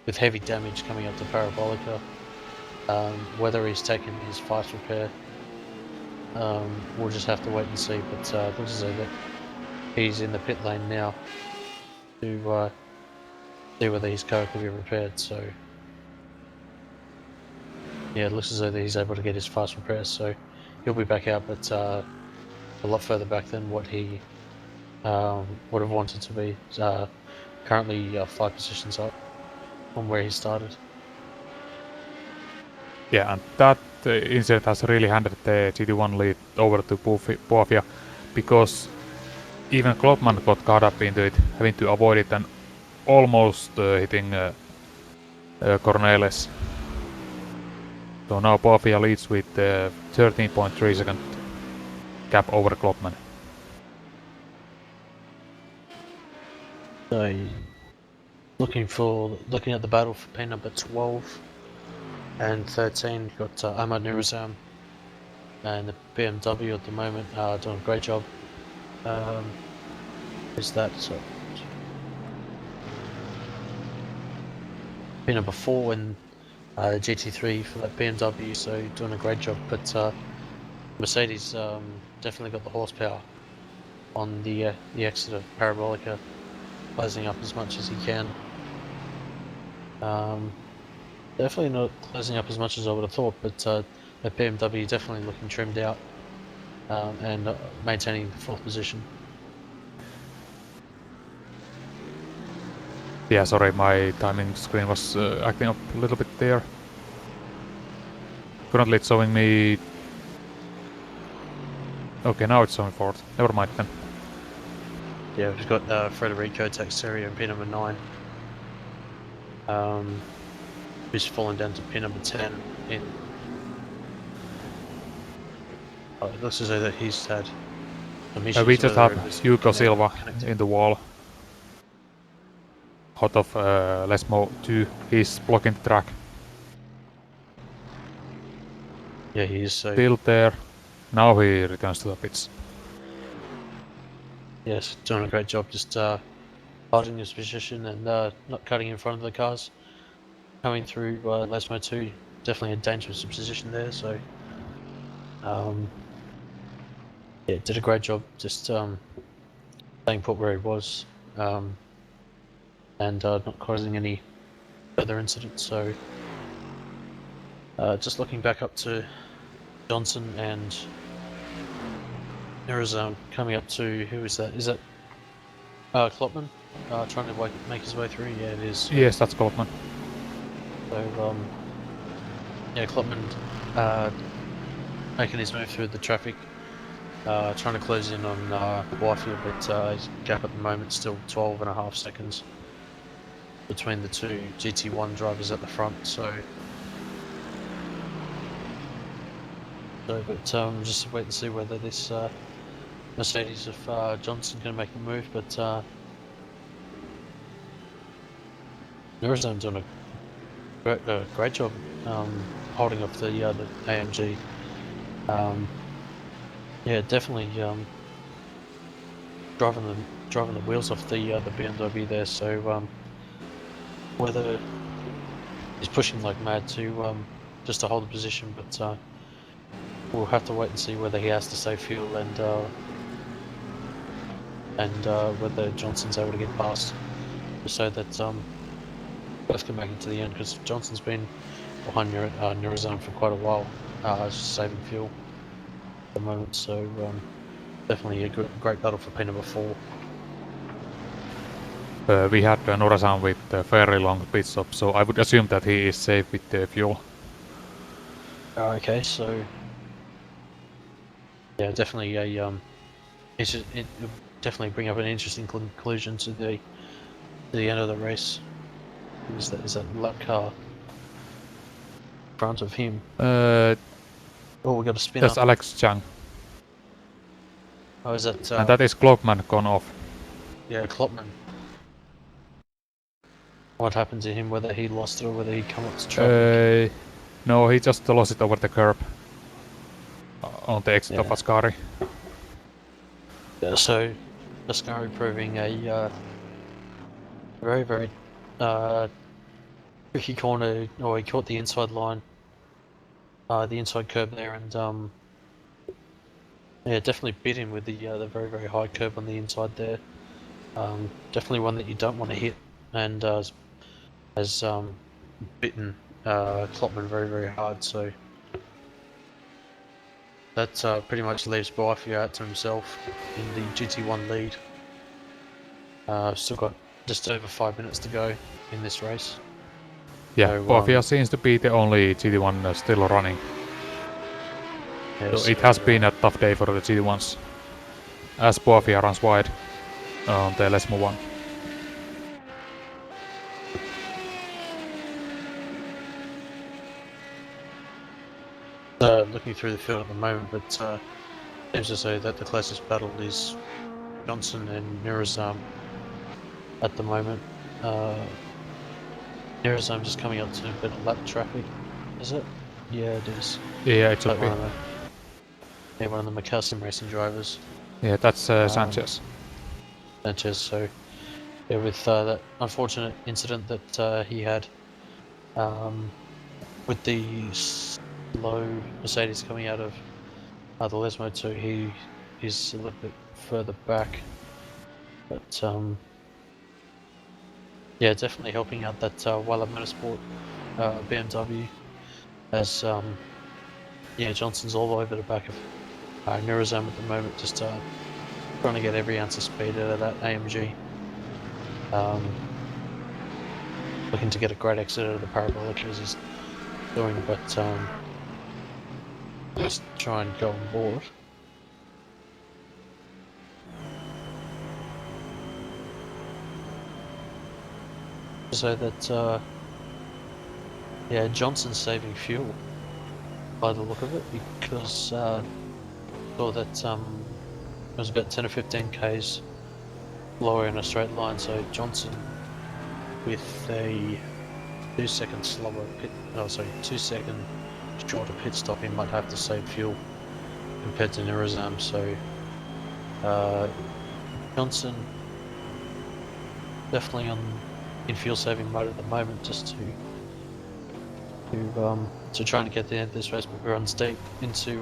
with heavy damage coming up to Parabolica. Whether he's taken his fast repair, we'll just have to wait and see. But looks as though that he's in the pit lane now to see whether his car could be repaired. So yeah, it looks as though that he's able to get his fast repair, so he'll be back out, but a lot further back than what he would have wanted to be. Currently 5 positions up from where he started. Yeah, and that incident has really handed the GT1 lead over to Boyfie, because even Klopman got caught up into it, having to avoid it and almost hitting Cornelis. So now Boyfie leads with 13.3 second gap over Klopman. So looking at the battle for pin number 12 and 13, you've got Ahmad Nurizam and the BMW at the moment doing a great job. Is that pin number 4 and GT3 for that BMW, so doing a great job. But Mercedes definitely got the horsepower on the Exeter Parabolica, closing up as much as he can. Definitely not closing up as much as I would have thought, but that BMW definitely looking trimmed out and maintaining the 4th position. Yeah, sorry, my timing screen was acting up a little bit there. Currently it's showing me... Okay, now it's showing 4th. Never mind then. Yeah, we've got Federico Texerio in pin number 9. Who's fallen down to pin number 10 in... Oh, it looks as though that he's had some issues. We just have with Hugo Silva connecting. in the wall. Out of Lesmo 2, he's blocking the track. Yeah, he is. So Still there. Now he returns to the pits. yes, doing a great job, just holding his position and not cutting in front of the cars. Coming through Lesmo 2, definitely a dangerous position there. So yeah, did a great job, just staying put where he was, and not causing any further incidents. So just looking back up to Johnson and Nurizam coming up to, who is that? Is that Klopman trying to make his way through? Yeah, it is. Yes, that's Goldman. So yeah, Klopman making his move through the traffic, trying to close in on Whitefield, but his gap at the moment still 12.5 seconds between the two GT1 drivers at the front. So but just wait and see whether this Mercedes of Johnson can make a move. But Nurizam doing a great job holding off the AMG. Yeah, definitely driving the wheels off the BMW there. So whether he's pushing like mad to just to hold the position, but we'll have to wait and see whether he has to save fuel and whether Johnson's able to get past, so that both can make it to the end, because Johnson's been behind Nurizam for quite a while, just saving fuel at the moment. So definitely a great battle for pin number 4. We had Nurizam with a fairly long pit stop, so I would assume that he is safe with the fuel. Okay, so yeah, definitely it definitely bring up an interesting conclusion to the end of the race. Is that lap car in front of him? Oh, we got a spinner. That's Alex Chang. Oh, is that? And that is Clockman gone off. Yeah, Klopman. What happened to him? Whether he lost it or whether he come up to traffic? No, he just lost it over the curb on the exit of Yeah. Ascari. Yeah, so Ascari proving a very, very tricky corner. Or he caught the inside line, the inside curb there, and yeah, definitely bit him with the very, very high curb on the inside there. Definitely one that you don't want to hit, and has bitten Klopman very, very hard. So that pretty much leaves Byfield out to himself in the GT1 lead. Still got just over 5 minutes to go in this race. Yeah, So, Bofia seems to be the only GT1 still running. yeah, So it has been a tough day for the GT1s, as Bofia runs wide on the Lesmo 1. looking through the field at the moment, but seems as though that the closest battle is Johnson and Nurizam. at the moment. Nearest I'm just coming up to a bit of lap traffic. Is it? Yeah, it is. Yeah, it should Like be. one of the McCusker racing drivers. Yeah, that's Sanchez. Sanchez. So yeah, with that unfortunate incident that he had with the slow Mercedes coming out of the Lesmo 2, he is a little bit further back. But yeah, definitely helping out that Weiler Motorsport BMW, as yeah, Johnson's all over the back of Neurazone at the moment, just trying to get every ounce of speed out of that AMG. Looking to get a great exit out of the parabolic as he's doing, but just try and go on board. So that yeah, Johnson's saving fuel by the look of it, because saw that it was about 10 or 15 k's lower in a straight line, so Johnson with a 2 second slower pit, 2 second shorter pit stop, he might have to save fuel compared to Neurazone. So Johnson definitely in fuel saving mode at the moment, just to try and get the end of this race, but we runs deep into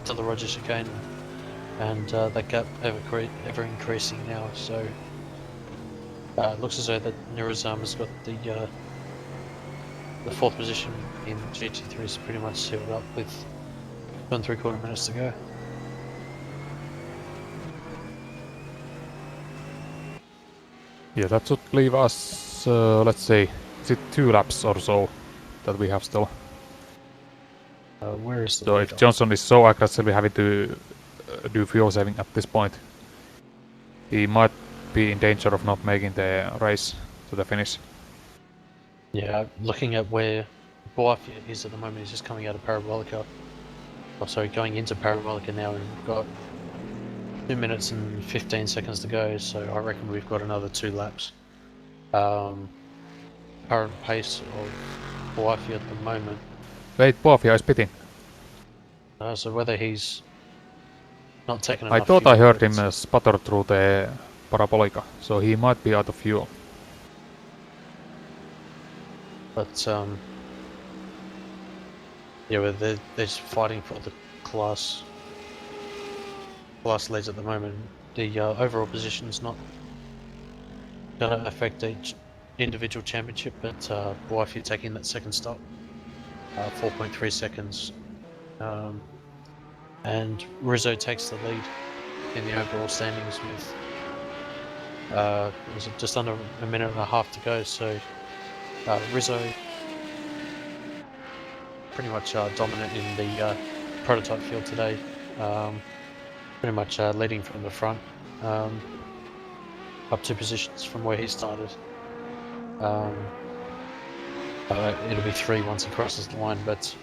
the Roger chicane, and that gap ever increasing now. So it looks as though that Neurazone has got the fourth position in GT3 is pretty much sealed up with 1 3/4 minutes to go. Yeah, that should leave us, let's say, is it 2 laps or so that we have still? Where is the So if Johnson is so aggressively having to do fuel saving at this point, he might be in danger of not making the race to the finish. Yeah, looking at where Boafia is at the moment, he's just coming out of Parabolica. Oh, sorry, going into Parabolica now, and we've got 2 minutes and 15 seconds to go, so I reckon we've got another 2 laps. Current pace of Boafia at the moment. Wait, Boafia is pitting. So whether he's not taking enough I thought fuel, I heard him sputter through the parabolica, so he might be out of fuel. But yeah, well, they're just fighting for the class leads at the moment. The overall position's not going to affect each individual championship, but Boafia taking that second stop, 4.3 seconds, and Rizzo takes the lead in the overall standings with was it just under a minute and a half to go. So Rizzo pretty much dominant in the prototype field today, pretty much leading from the front, up 2 positions from where he started. It'll be 3 once he crosses the line, but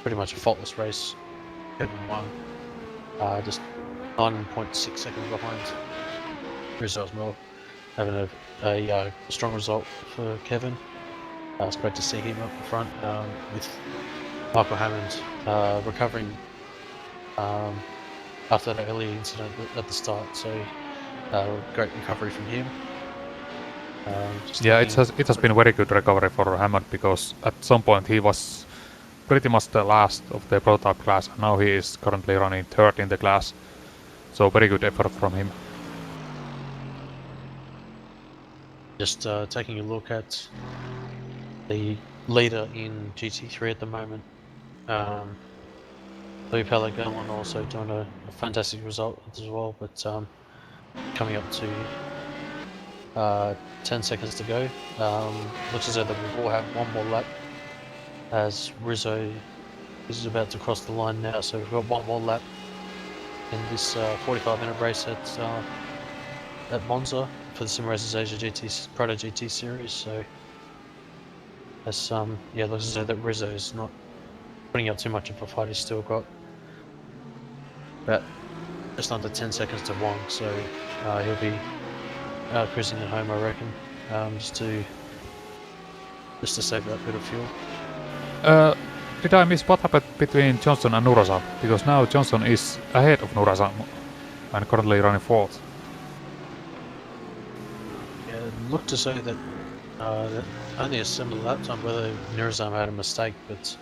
pretty much a faultless race. Kevin won, just 9.6 seconds behind Rizzo as well, having a strong result for Kevin. It's great to see him up the front with Michael Hammond recovering after that early incident at the start, so great recovery from him. Yeah, it has been very good recovery for Hammond, because at some point he was pretty much the last of the prototype class, and now he is currently running 3rd in the class. So very good effort from him. Just taking a look at the leader in GT3 at the moment, Louis Pellegrino also doing a fantastic result as well, but coming up to 10 seconds to go. Looks as though that we will have 1 more lap, as Rizzo is about to cross the line now, so we've got 1 more lap in this 45-minute race at Monza for the Sim Racers Asia Proto-GT Series. So that's yeah, looks as though that Rizzo is not putting up too much of a fight. He's still got about just under 10 seconds to 1, so he'll be cruising at home, I reckon, just to save that bit of fuel. Did I miss what happened between Johnson and Nurasam? Because now Johnson is ahead of Nurasam and currently running fourth. Yeah, it looked as though that only a similar lap time, whether Nirazam had a mistake, but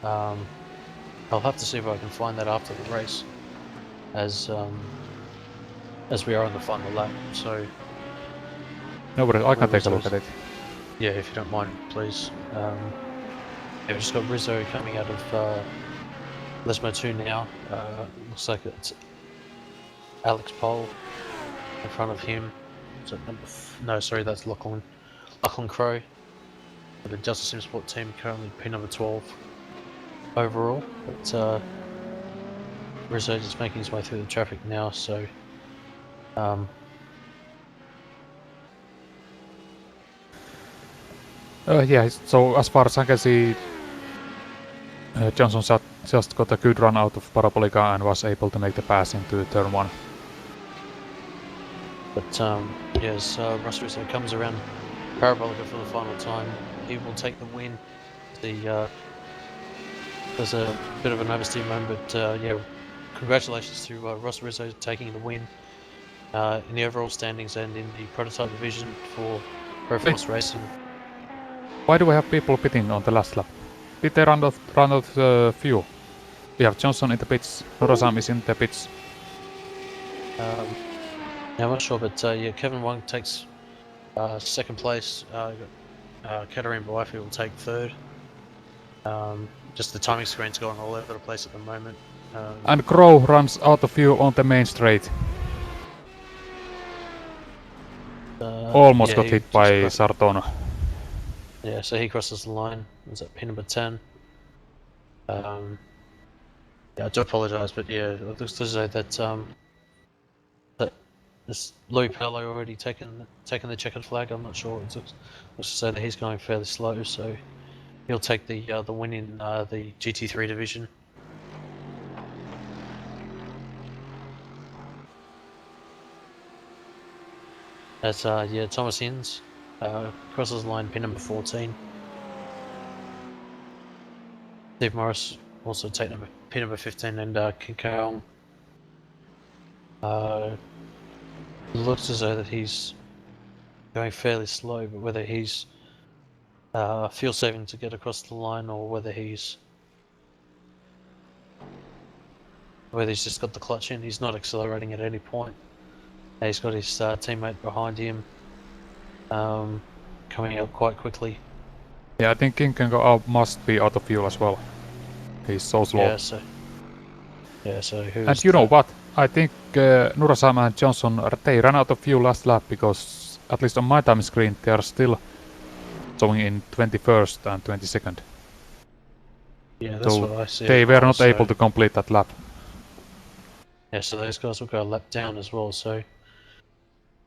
I'll have to see if I can find that after the race, as we are on the final lap. So No worries, I can take a look at it. yeah, if you don't mind, please. Yeah, we've just got Rizzo coming out of Lesmo 2 now. Looks like it's Alex Pole in front of him. So no, sorry, that's Lachlan Crowe. The Justice Sim Sport team currently P number 12 overall. But Rizzo just making his way through the traffic now, so Yeah, so as far as I can see, Johnson just got a good run out of Parabolica and was able to make the pass into turn 1. But yes, Russ Rizzo comes around Parabolica for the final time. He will take the win. There's a bit of an oversteer moment, but yeah, congratulations to Ross Rizzo taking the win in the overall standings and in the prototype division for Proforce Racing. Why do we have people pitting on the last lap? Did they run out of fuel? We have Johnson in the pits, Nurasam is in the pits. Yeah, I'm not sure, but yeah, Kevin Wong takes second place. Katarina Boafi will take third. Just the timing screen's going all over the place at the moment. And Crow runs out of fuel on the main straight. Almost got hit by Sartono. Yeah, so he crosses the line. Is at pin number 10. Yeah, I do apologise, but yeah, it looks to say that this Louis Paolo already taken the checkered flag. I'm not sure. It looks to say that he's going fairly slow, so he'll take the win in the GT3 division. As yeah, Thomas Hinds crosses the line, pin number 14. Steve Morris also take pin number 15, and King Kaong looks as though that he's going fairly slow, but whether he's fuel saving to get across the line or whether he's just got the clutch in, he's not accelerating at any point. He's got his teammate behind him coming out quite quickly. Yeah, I think King can go out, must be out of fuel as well. He's so slow. Yeah, so who's and you know what? I think Nurasama and Johnson, they ran out of fuel last lap because, at least on my time screen, they are still showing in 21st and 22nd. Yeah, that's what I see. They were not able to complete that lap. Yeah, so those guys will go a lap down as well, so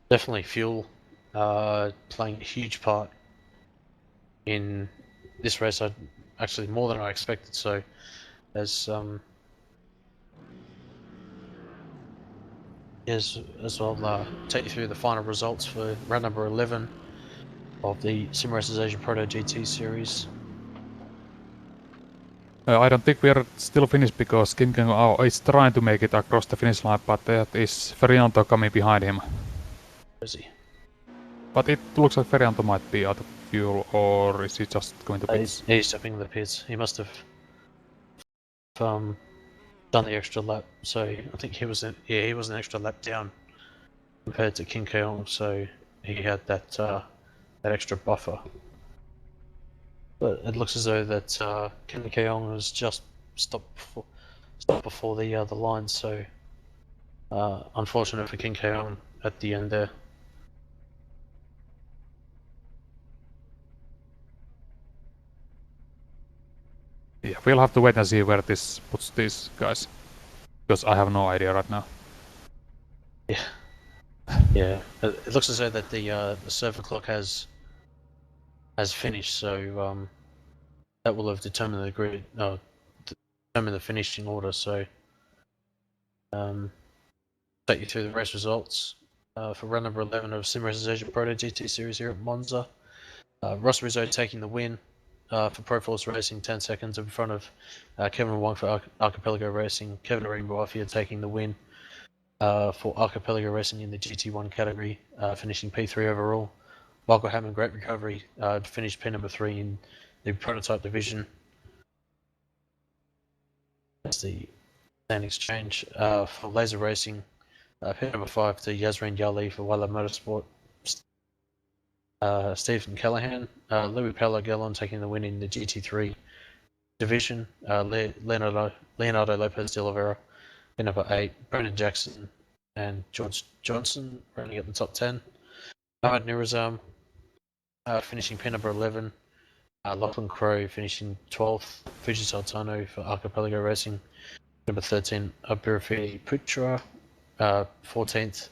definitely fuel playing a huge part in this race. Actually more than I expected, so as I'll take you through the final results for round number 11 of the SimRacers Asia Proto-GT Series. I don't think we are still finished because Kim Kang is trying to make it across the finish line, but that is Ferianto coming behind him. Is he? But it looks like Ferianto might be out of fuel, or is he just going to pits? He's stepping the pits. He must have done the extra lap, so I think he was an extra lap down compared to King Keong, so he had that extra buffer. But it looks as though that King Keong has just stopped before the line, so unfortunate for King Keong at the end there. Yeah, we'll have to wait and see where this puts these guys, because I have no idea right now. Yeah, yeah. It looks as though that the server clock has finished, so that will have determined the grid, determined the finishing order. So take you through the race results. for run number 11 of SRA Proto-GT Series here at Monza. Ross Rizzo taking the win for Pro Force Racing, 10 seconds in front of Kevin Wong for Archipelago Racing. Kevin Ringwafia taking the win for Archipelago Racing in the GT1 category, finishing P3 overall. Michael Hammond, great recovery, finished P number 3 in the prototype division. That's the standings change. For Laser Racing, P number 5 to Yasreen Yali for Walla Motorsport. Stephen Callahan, Louis Palagellon taking the win in the GT3 division. Leonardo Lopez de Oliveira, P number 8. Brendan Jackson and George Johnson running at the top 10. Ahmed Nirazam finishing P number 11. Lachlan Crowe finishing 12th. Fuji Sultano for Archipelago Racing. Number 13, Abirafi Putra, 14th.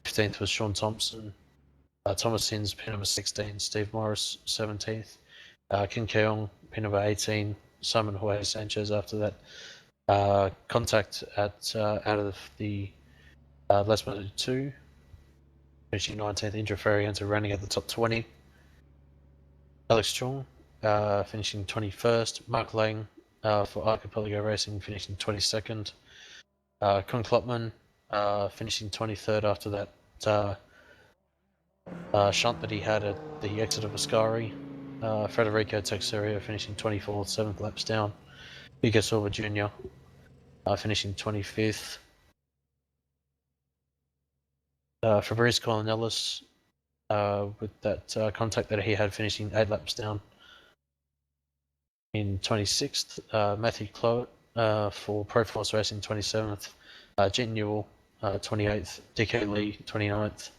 15th was Sean Thompson. Thomas Hinds, P number 16. Steve Morris, 17th. Kim Keong, P number 18. Simon Jorge Sanchez after that. Contact at out of the Les Moto 2. Finishing 19th. Indra Ferriento running at the top 20. Alex Chung finishing 21st. Mark Lang for Archipelago Racing finishing 22nd. Con Klopman finishing 23rd after that shunt that he had at the exit of Ascari. Federico Texerio finishing 24th, 7 laps down. Vigo Silva Jr. Finishing 25th. Fabrice Colonellis with that contact that he had finishing 8 laps down in 26th. Matthew Cloet for Pro Force Racing 27th. Jen Newell 28th. DK Lee 29th.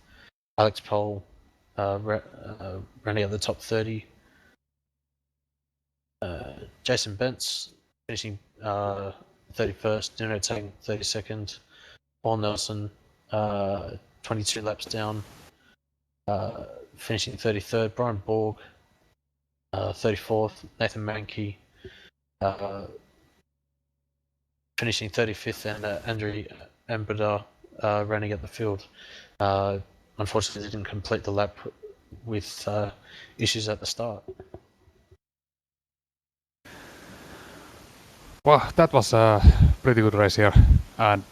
Alex Pohl running at the top 30. Jason Bentz finishing 31st. Nuno Tang 32nd. Paul Nelson 22 laps down. Finishing 33rd. Brian Borg 34th. Nathan Mankey finishing 35th, and Andrew Ambadar running at the field. Unfortunately, didn't complete the lap with issues at the start. Well, that was a pretty good race here, and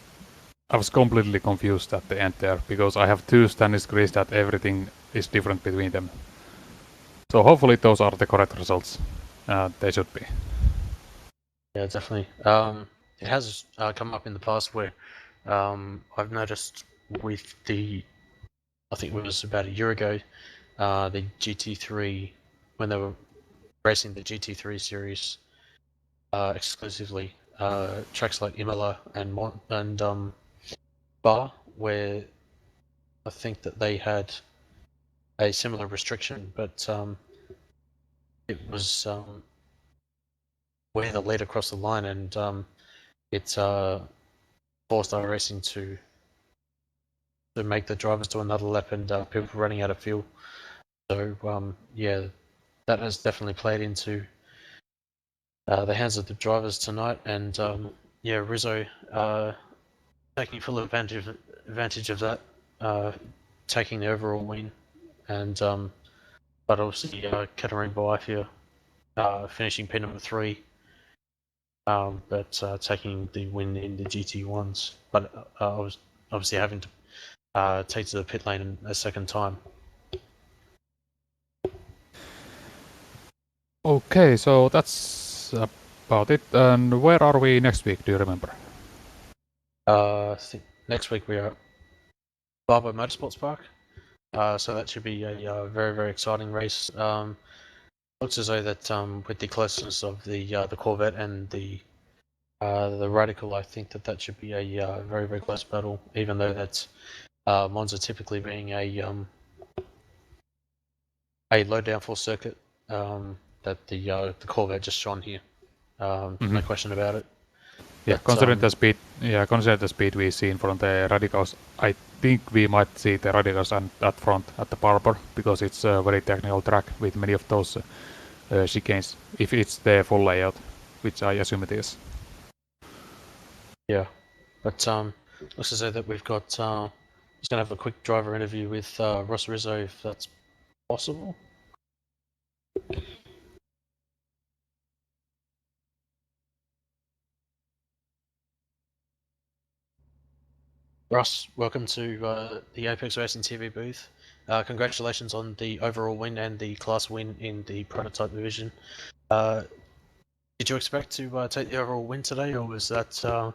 I was completely confused at the end there, because I have 2 standing screens that everything is different between them. So hopefully those are the correct results. They should be. Yeah, definitely. It has come up in the past where I've noticed with I think it was about a year ago, the GT3, when they were racing the GT3 series exclusively, tracks like Imola and Bar, where I think that they had a similar restriction, but it was where the lead across the line, and it forced iRacing to make the drivers do another lap, and people running out of fuel. So yeah, that has definitely played into the hands of the drivers tonight, and yeah, Rizzo taking full advantage of that, taking the overall win, and but obviously Katarina Boafia finishing P number 3, but taking the win in the GT1s, but I was obviously having to take to the pit lane a second time. Okay, so that's about it. And where are we next week, do you remember? I think next week we are at Barbo Motorsports Park, so that should be a very, very exciting race. Looks as though that with the closeness of the Corvette and the Radical, I think that should be a very, very close battle, even though that's Monza typically being a low downforce circuit, that the Corvette just shone here. No question about it. Yeah, But, considering the speed we've seen from the Radicals, I think we might see the Radicals at front at the Barber, because it's a very technical track with many of those chicanes, if it's the full layout, which I assume it is. Yeah, but looks as though that we've got Just going to have a quick driver interview with Ross Rizzo, if that's possible. Ross, welcome to the Apex Racing TV booth. Congratulations on the overall win and the class win in the prototype division. Did you expect to take the overall win today, or was that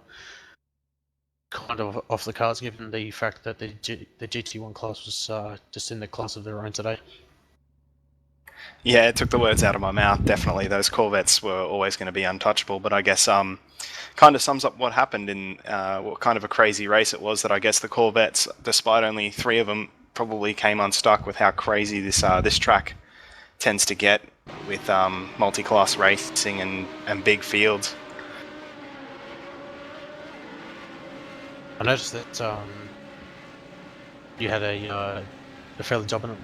kind of off the cards given the fact that the GT1 class was just in the class of their own today? Yeah, it took the words out of my mouth. Definitely, those Corvettes were always going to be untouchable. But I guess kind of sums up what happened in what kind of a crazy race it was. That I guess the Corvettes, despite only 3 of them, probably came unstuck with how crazy this track tends to get with multi-class racing and big fields. I noticed that you had a fairly dominant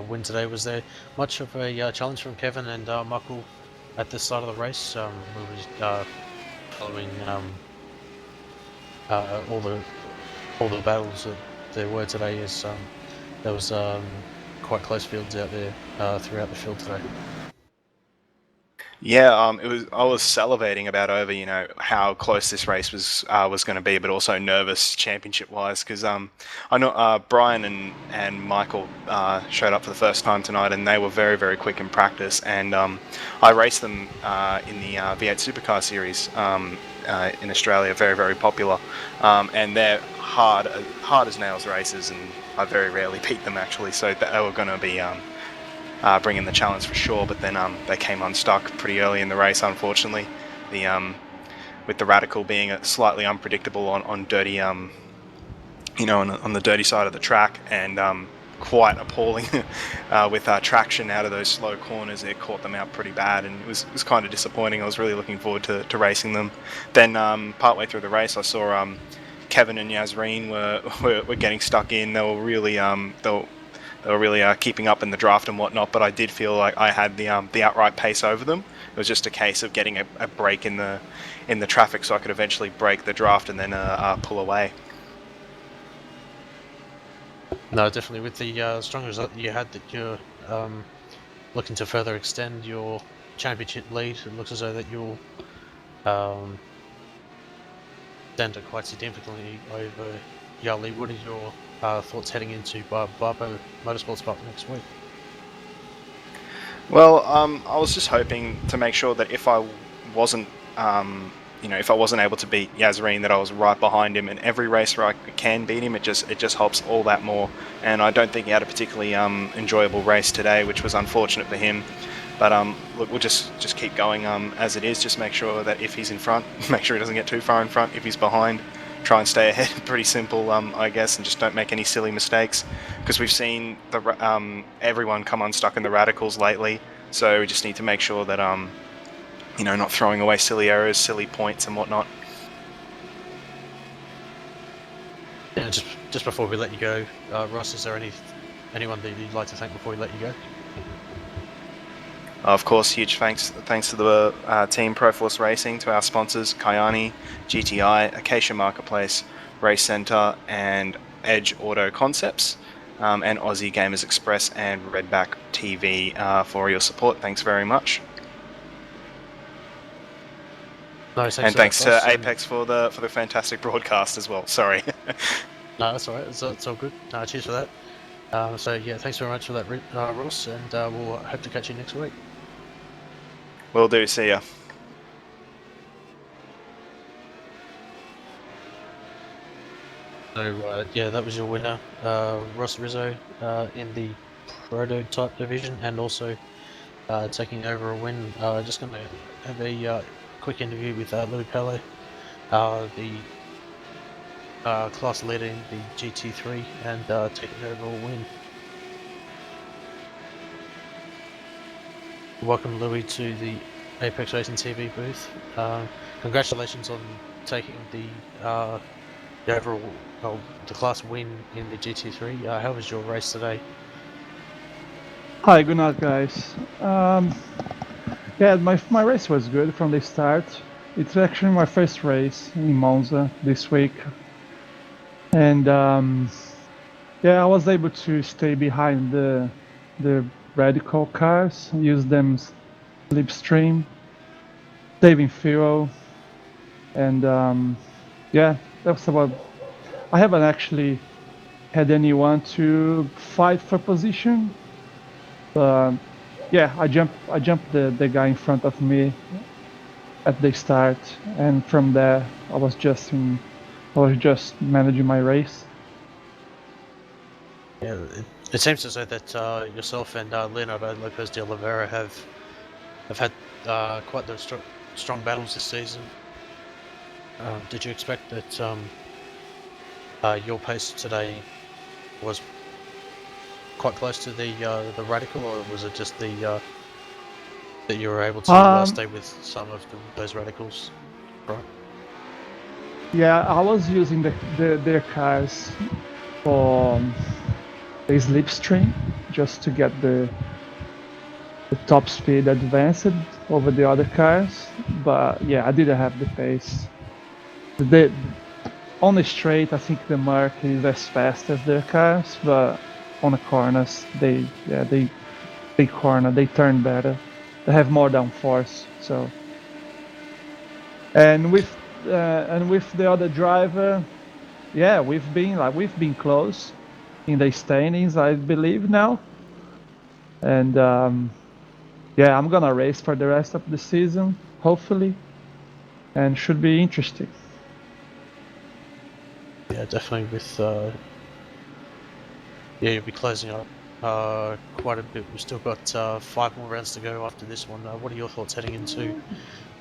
win today. Was there much of a challenge from Kevin and Michael at the start of the race? We were following all the battles that there were today. Is there was quite close fields out there throughout the field today. Yeah, it was. I was salivating about over, how close this race was going to be, but also nervous championship-wise because I know Brian and Michael showed up for the first time tonight, and they were very, very quick in practice. And I raced them in the V8 Supercar Series in Australia, very, very popular, and they're hard as nails races, and I very rarely beat them actually. So they were going to be bring in the challenge for sure, but then they came unstuck pretty early in the race, unfortunately. With the Radical being slightly unpredictable on dirty, on the dirty side of the track, and quite appalling with traction out of those slow corners. It caught them out pretty bad, and it was kind of disappointing. I was really looking forward to racing them. Then partway through the race, I saw Kevin and Yazreen were getting stuck in. They were really keeping up in the draft and whatnot, but I did feel like I had the outright pace over them. It was just a case of getting a break in the traffic so I could eventually break the draft and then pull away. No, definitely. With the strong result you had, that you're looking to further extend your championship lead, it looks as though that you'll stand it quite significantly over Yali. What are your thoughts heading into Barbo Motorsports Cup next week? Well, I was just hoping to make sure that if I wasn't, if I wasn't able to beat Yazreen, that I was right behind him in every race where I can beat him. It just helps all that more. And I don't think he had a particularly enjoyable race today, which was unfortunate for him. But look, we'll just keep going as it is. Just make sure that if he's in front, make sure he doesn't get too far in front. If he's behind, try and stay ahead. Pretty simple, I guess, and just don't make any silly mistakes, because we've seen everyone come unstuck in the Radicals lately. So we just need to make sure that not throwing away silly errors, silly points, and whatnot. Yeah, just before we let you go, Ross, is there anyone that you'd like to thank before we let you go? Of course, huge thanks to the team Proforce Racing, to our sponsors Kayani, GTI, Acacia Marketplace, Race Centre, and Edge Auto Concepts, and Aussie Gamers Express and Redback TV for your support. Thanks very much. No, thanks to Apex for the fantastic broadcast as well. Sorry. No, that's all right. It's all good. Cheers for that. So yeah, thanks very much for that, Ross, and we'll hope to catch you next week. Will do. See ya. So yeah, that was your winner, Ross Rizzo, in the prototype division, and also taking over a win. Just going to have a quick interview with Louis Pelle, the class leader in the GT3, and taking over a win. Welcome, Louis, to the Apex Racing TV booth. Congratulations on taking the overall, the class win in the GT3. How was your race today? Hi, good night, guys. Yeah, my race was good from the start. It's actually my first race in Monza this week, and Yeah, I was able to stay behind the radical cars, use them slipstream, saving fuel, and yeah, that's about. I haven't actually had anyone to fight for position, but yeah, I jumped the guy in front of me at the start, and from there I was just managing my race. Yeah, it seems as though that yourself and Leonardo Lopez de Oliveira have had quite the strong battles this season. Did you expect that your pace today was quite close to the radical, or was it just that you were able to stay with some of those radicals? Right. Yeah, I was using their cars for the slipstream just to get the top speed advanced over the other cars, but yeah, I didn't have the pace. The on the straight, I think the Merc is as fast as their cars, but on the corners, they corner, they turn better. They have more downforce. So, and with the other driver, yeah, we've been close in the standings, I believe now, and yeah, I'm gonna race for the rest of the season, hopefully, and should be interesting. Yeah, definitely. With yeah, you'll be closing up quite a bit. We've still got 5 more rounds to go after this one. What are your thoughts heading into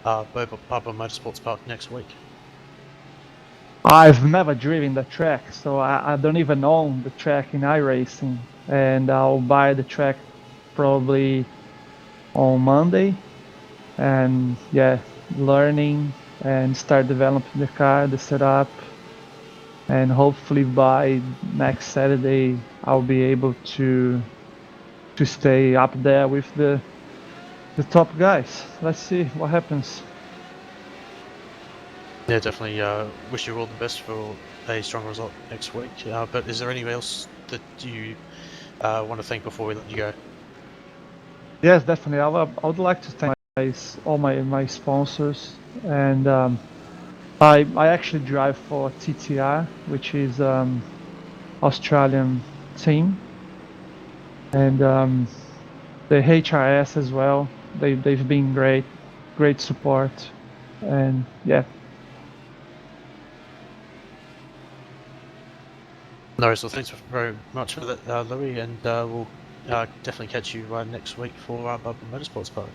Bubba Motorsports Park next week? I've never driven the track, so I don't even own the track in iRacing, and I'll buy the track probably on Monday, and yeah, learning and start developing the car, the setup, and hopefully by next Saturday I'll be able to stay up there with the top guys. Let's see what happens. Yeah, definitely. Wish you all the best for a strong result next week. But is there anything else that you want to thank before we let you go? Yes, definitely. I would like to thank all my sponsors, and I actually drive for TTR, which is Australian team, and the HRS as well. They've been great support, and yeah. No worries. Well, thanks very much for that, Louis, and we'll definitely catch you next week for Bubba Motorsports Park.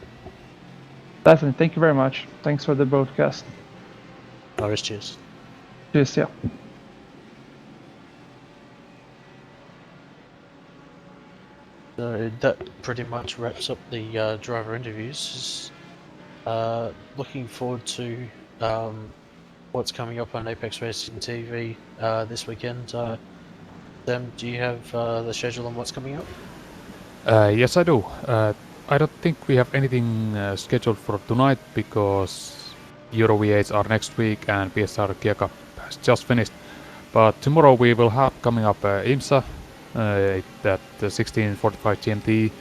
Definitely. Thank you very much. Thanks for the broadcast. No worries. Cheers. Cheers. Yeah. So that pretty much wraps up the driver interviews. Looking forward to what's coming up on Apex Racing TV this weekend. Sam, do you have the schedule on what's coming up? Yes, I do. I don't think we have anything scheduled for tonight because Euro V8s are next week and PSR Gear Cup has just finished. But tomorrow we will have coming up IMSA at 16:45 GMT,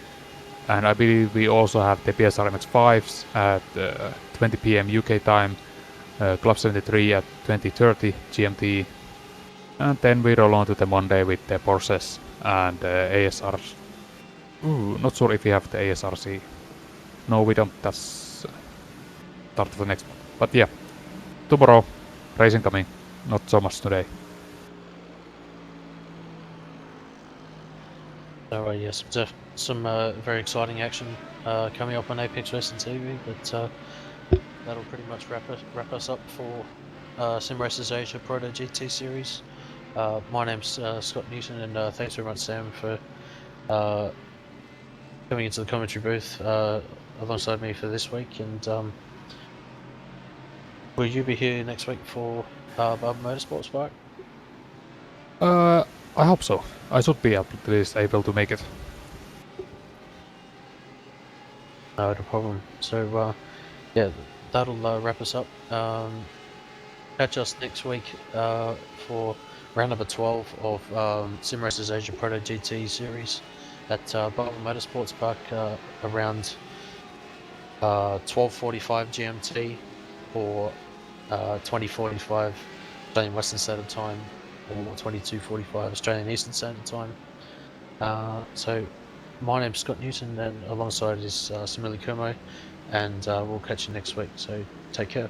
and I believe we also have the PSR MX5s at 20 PM UK time, Club 73 at 20:30 GMT, and then we roll on to the Monday with the Porsches and ASRs. Ooh, not sure if we have the ASRC. No, we don't. That's start of the next one. But yeah, tomorrow, racing coming. Not so much today. Alright, yes, some very exciting action coming up on Apex Racing TV, but that'll pretty much wrap us up for Sim Racers Asia Proto-GT Series. My name's Scott Newton, and thanks very much, Sam, for coming into the commentary booth alongside me for this week. And will you be here next week for Bubba Motorsports Park? I hope so. I should be at least able to make it. No problem. So yeah, that'll wrap us up. Catch us next week for round number 12 of SRA Asia Proto-GT Series at Bubba Motorsports Park around 12:45 GMT or 20:45 Australian Western Standard Time or 22:45 Australian Eastern Standard Time. So my name's Scott Newton, and alongside is Samili Kurmo, and we'll catch you next week. So take care.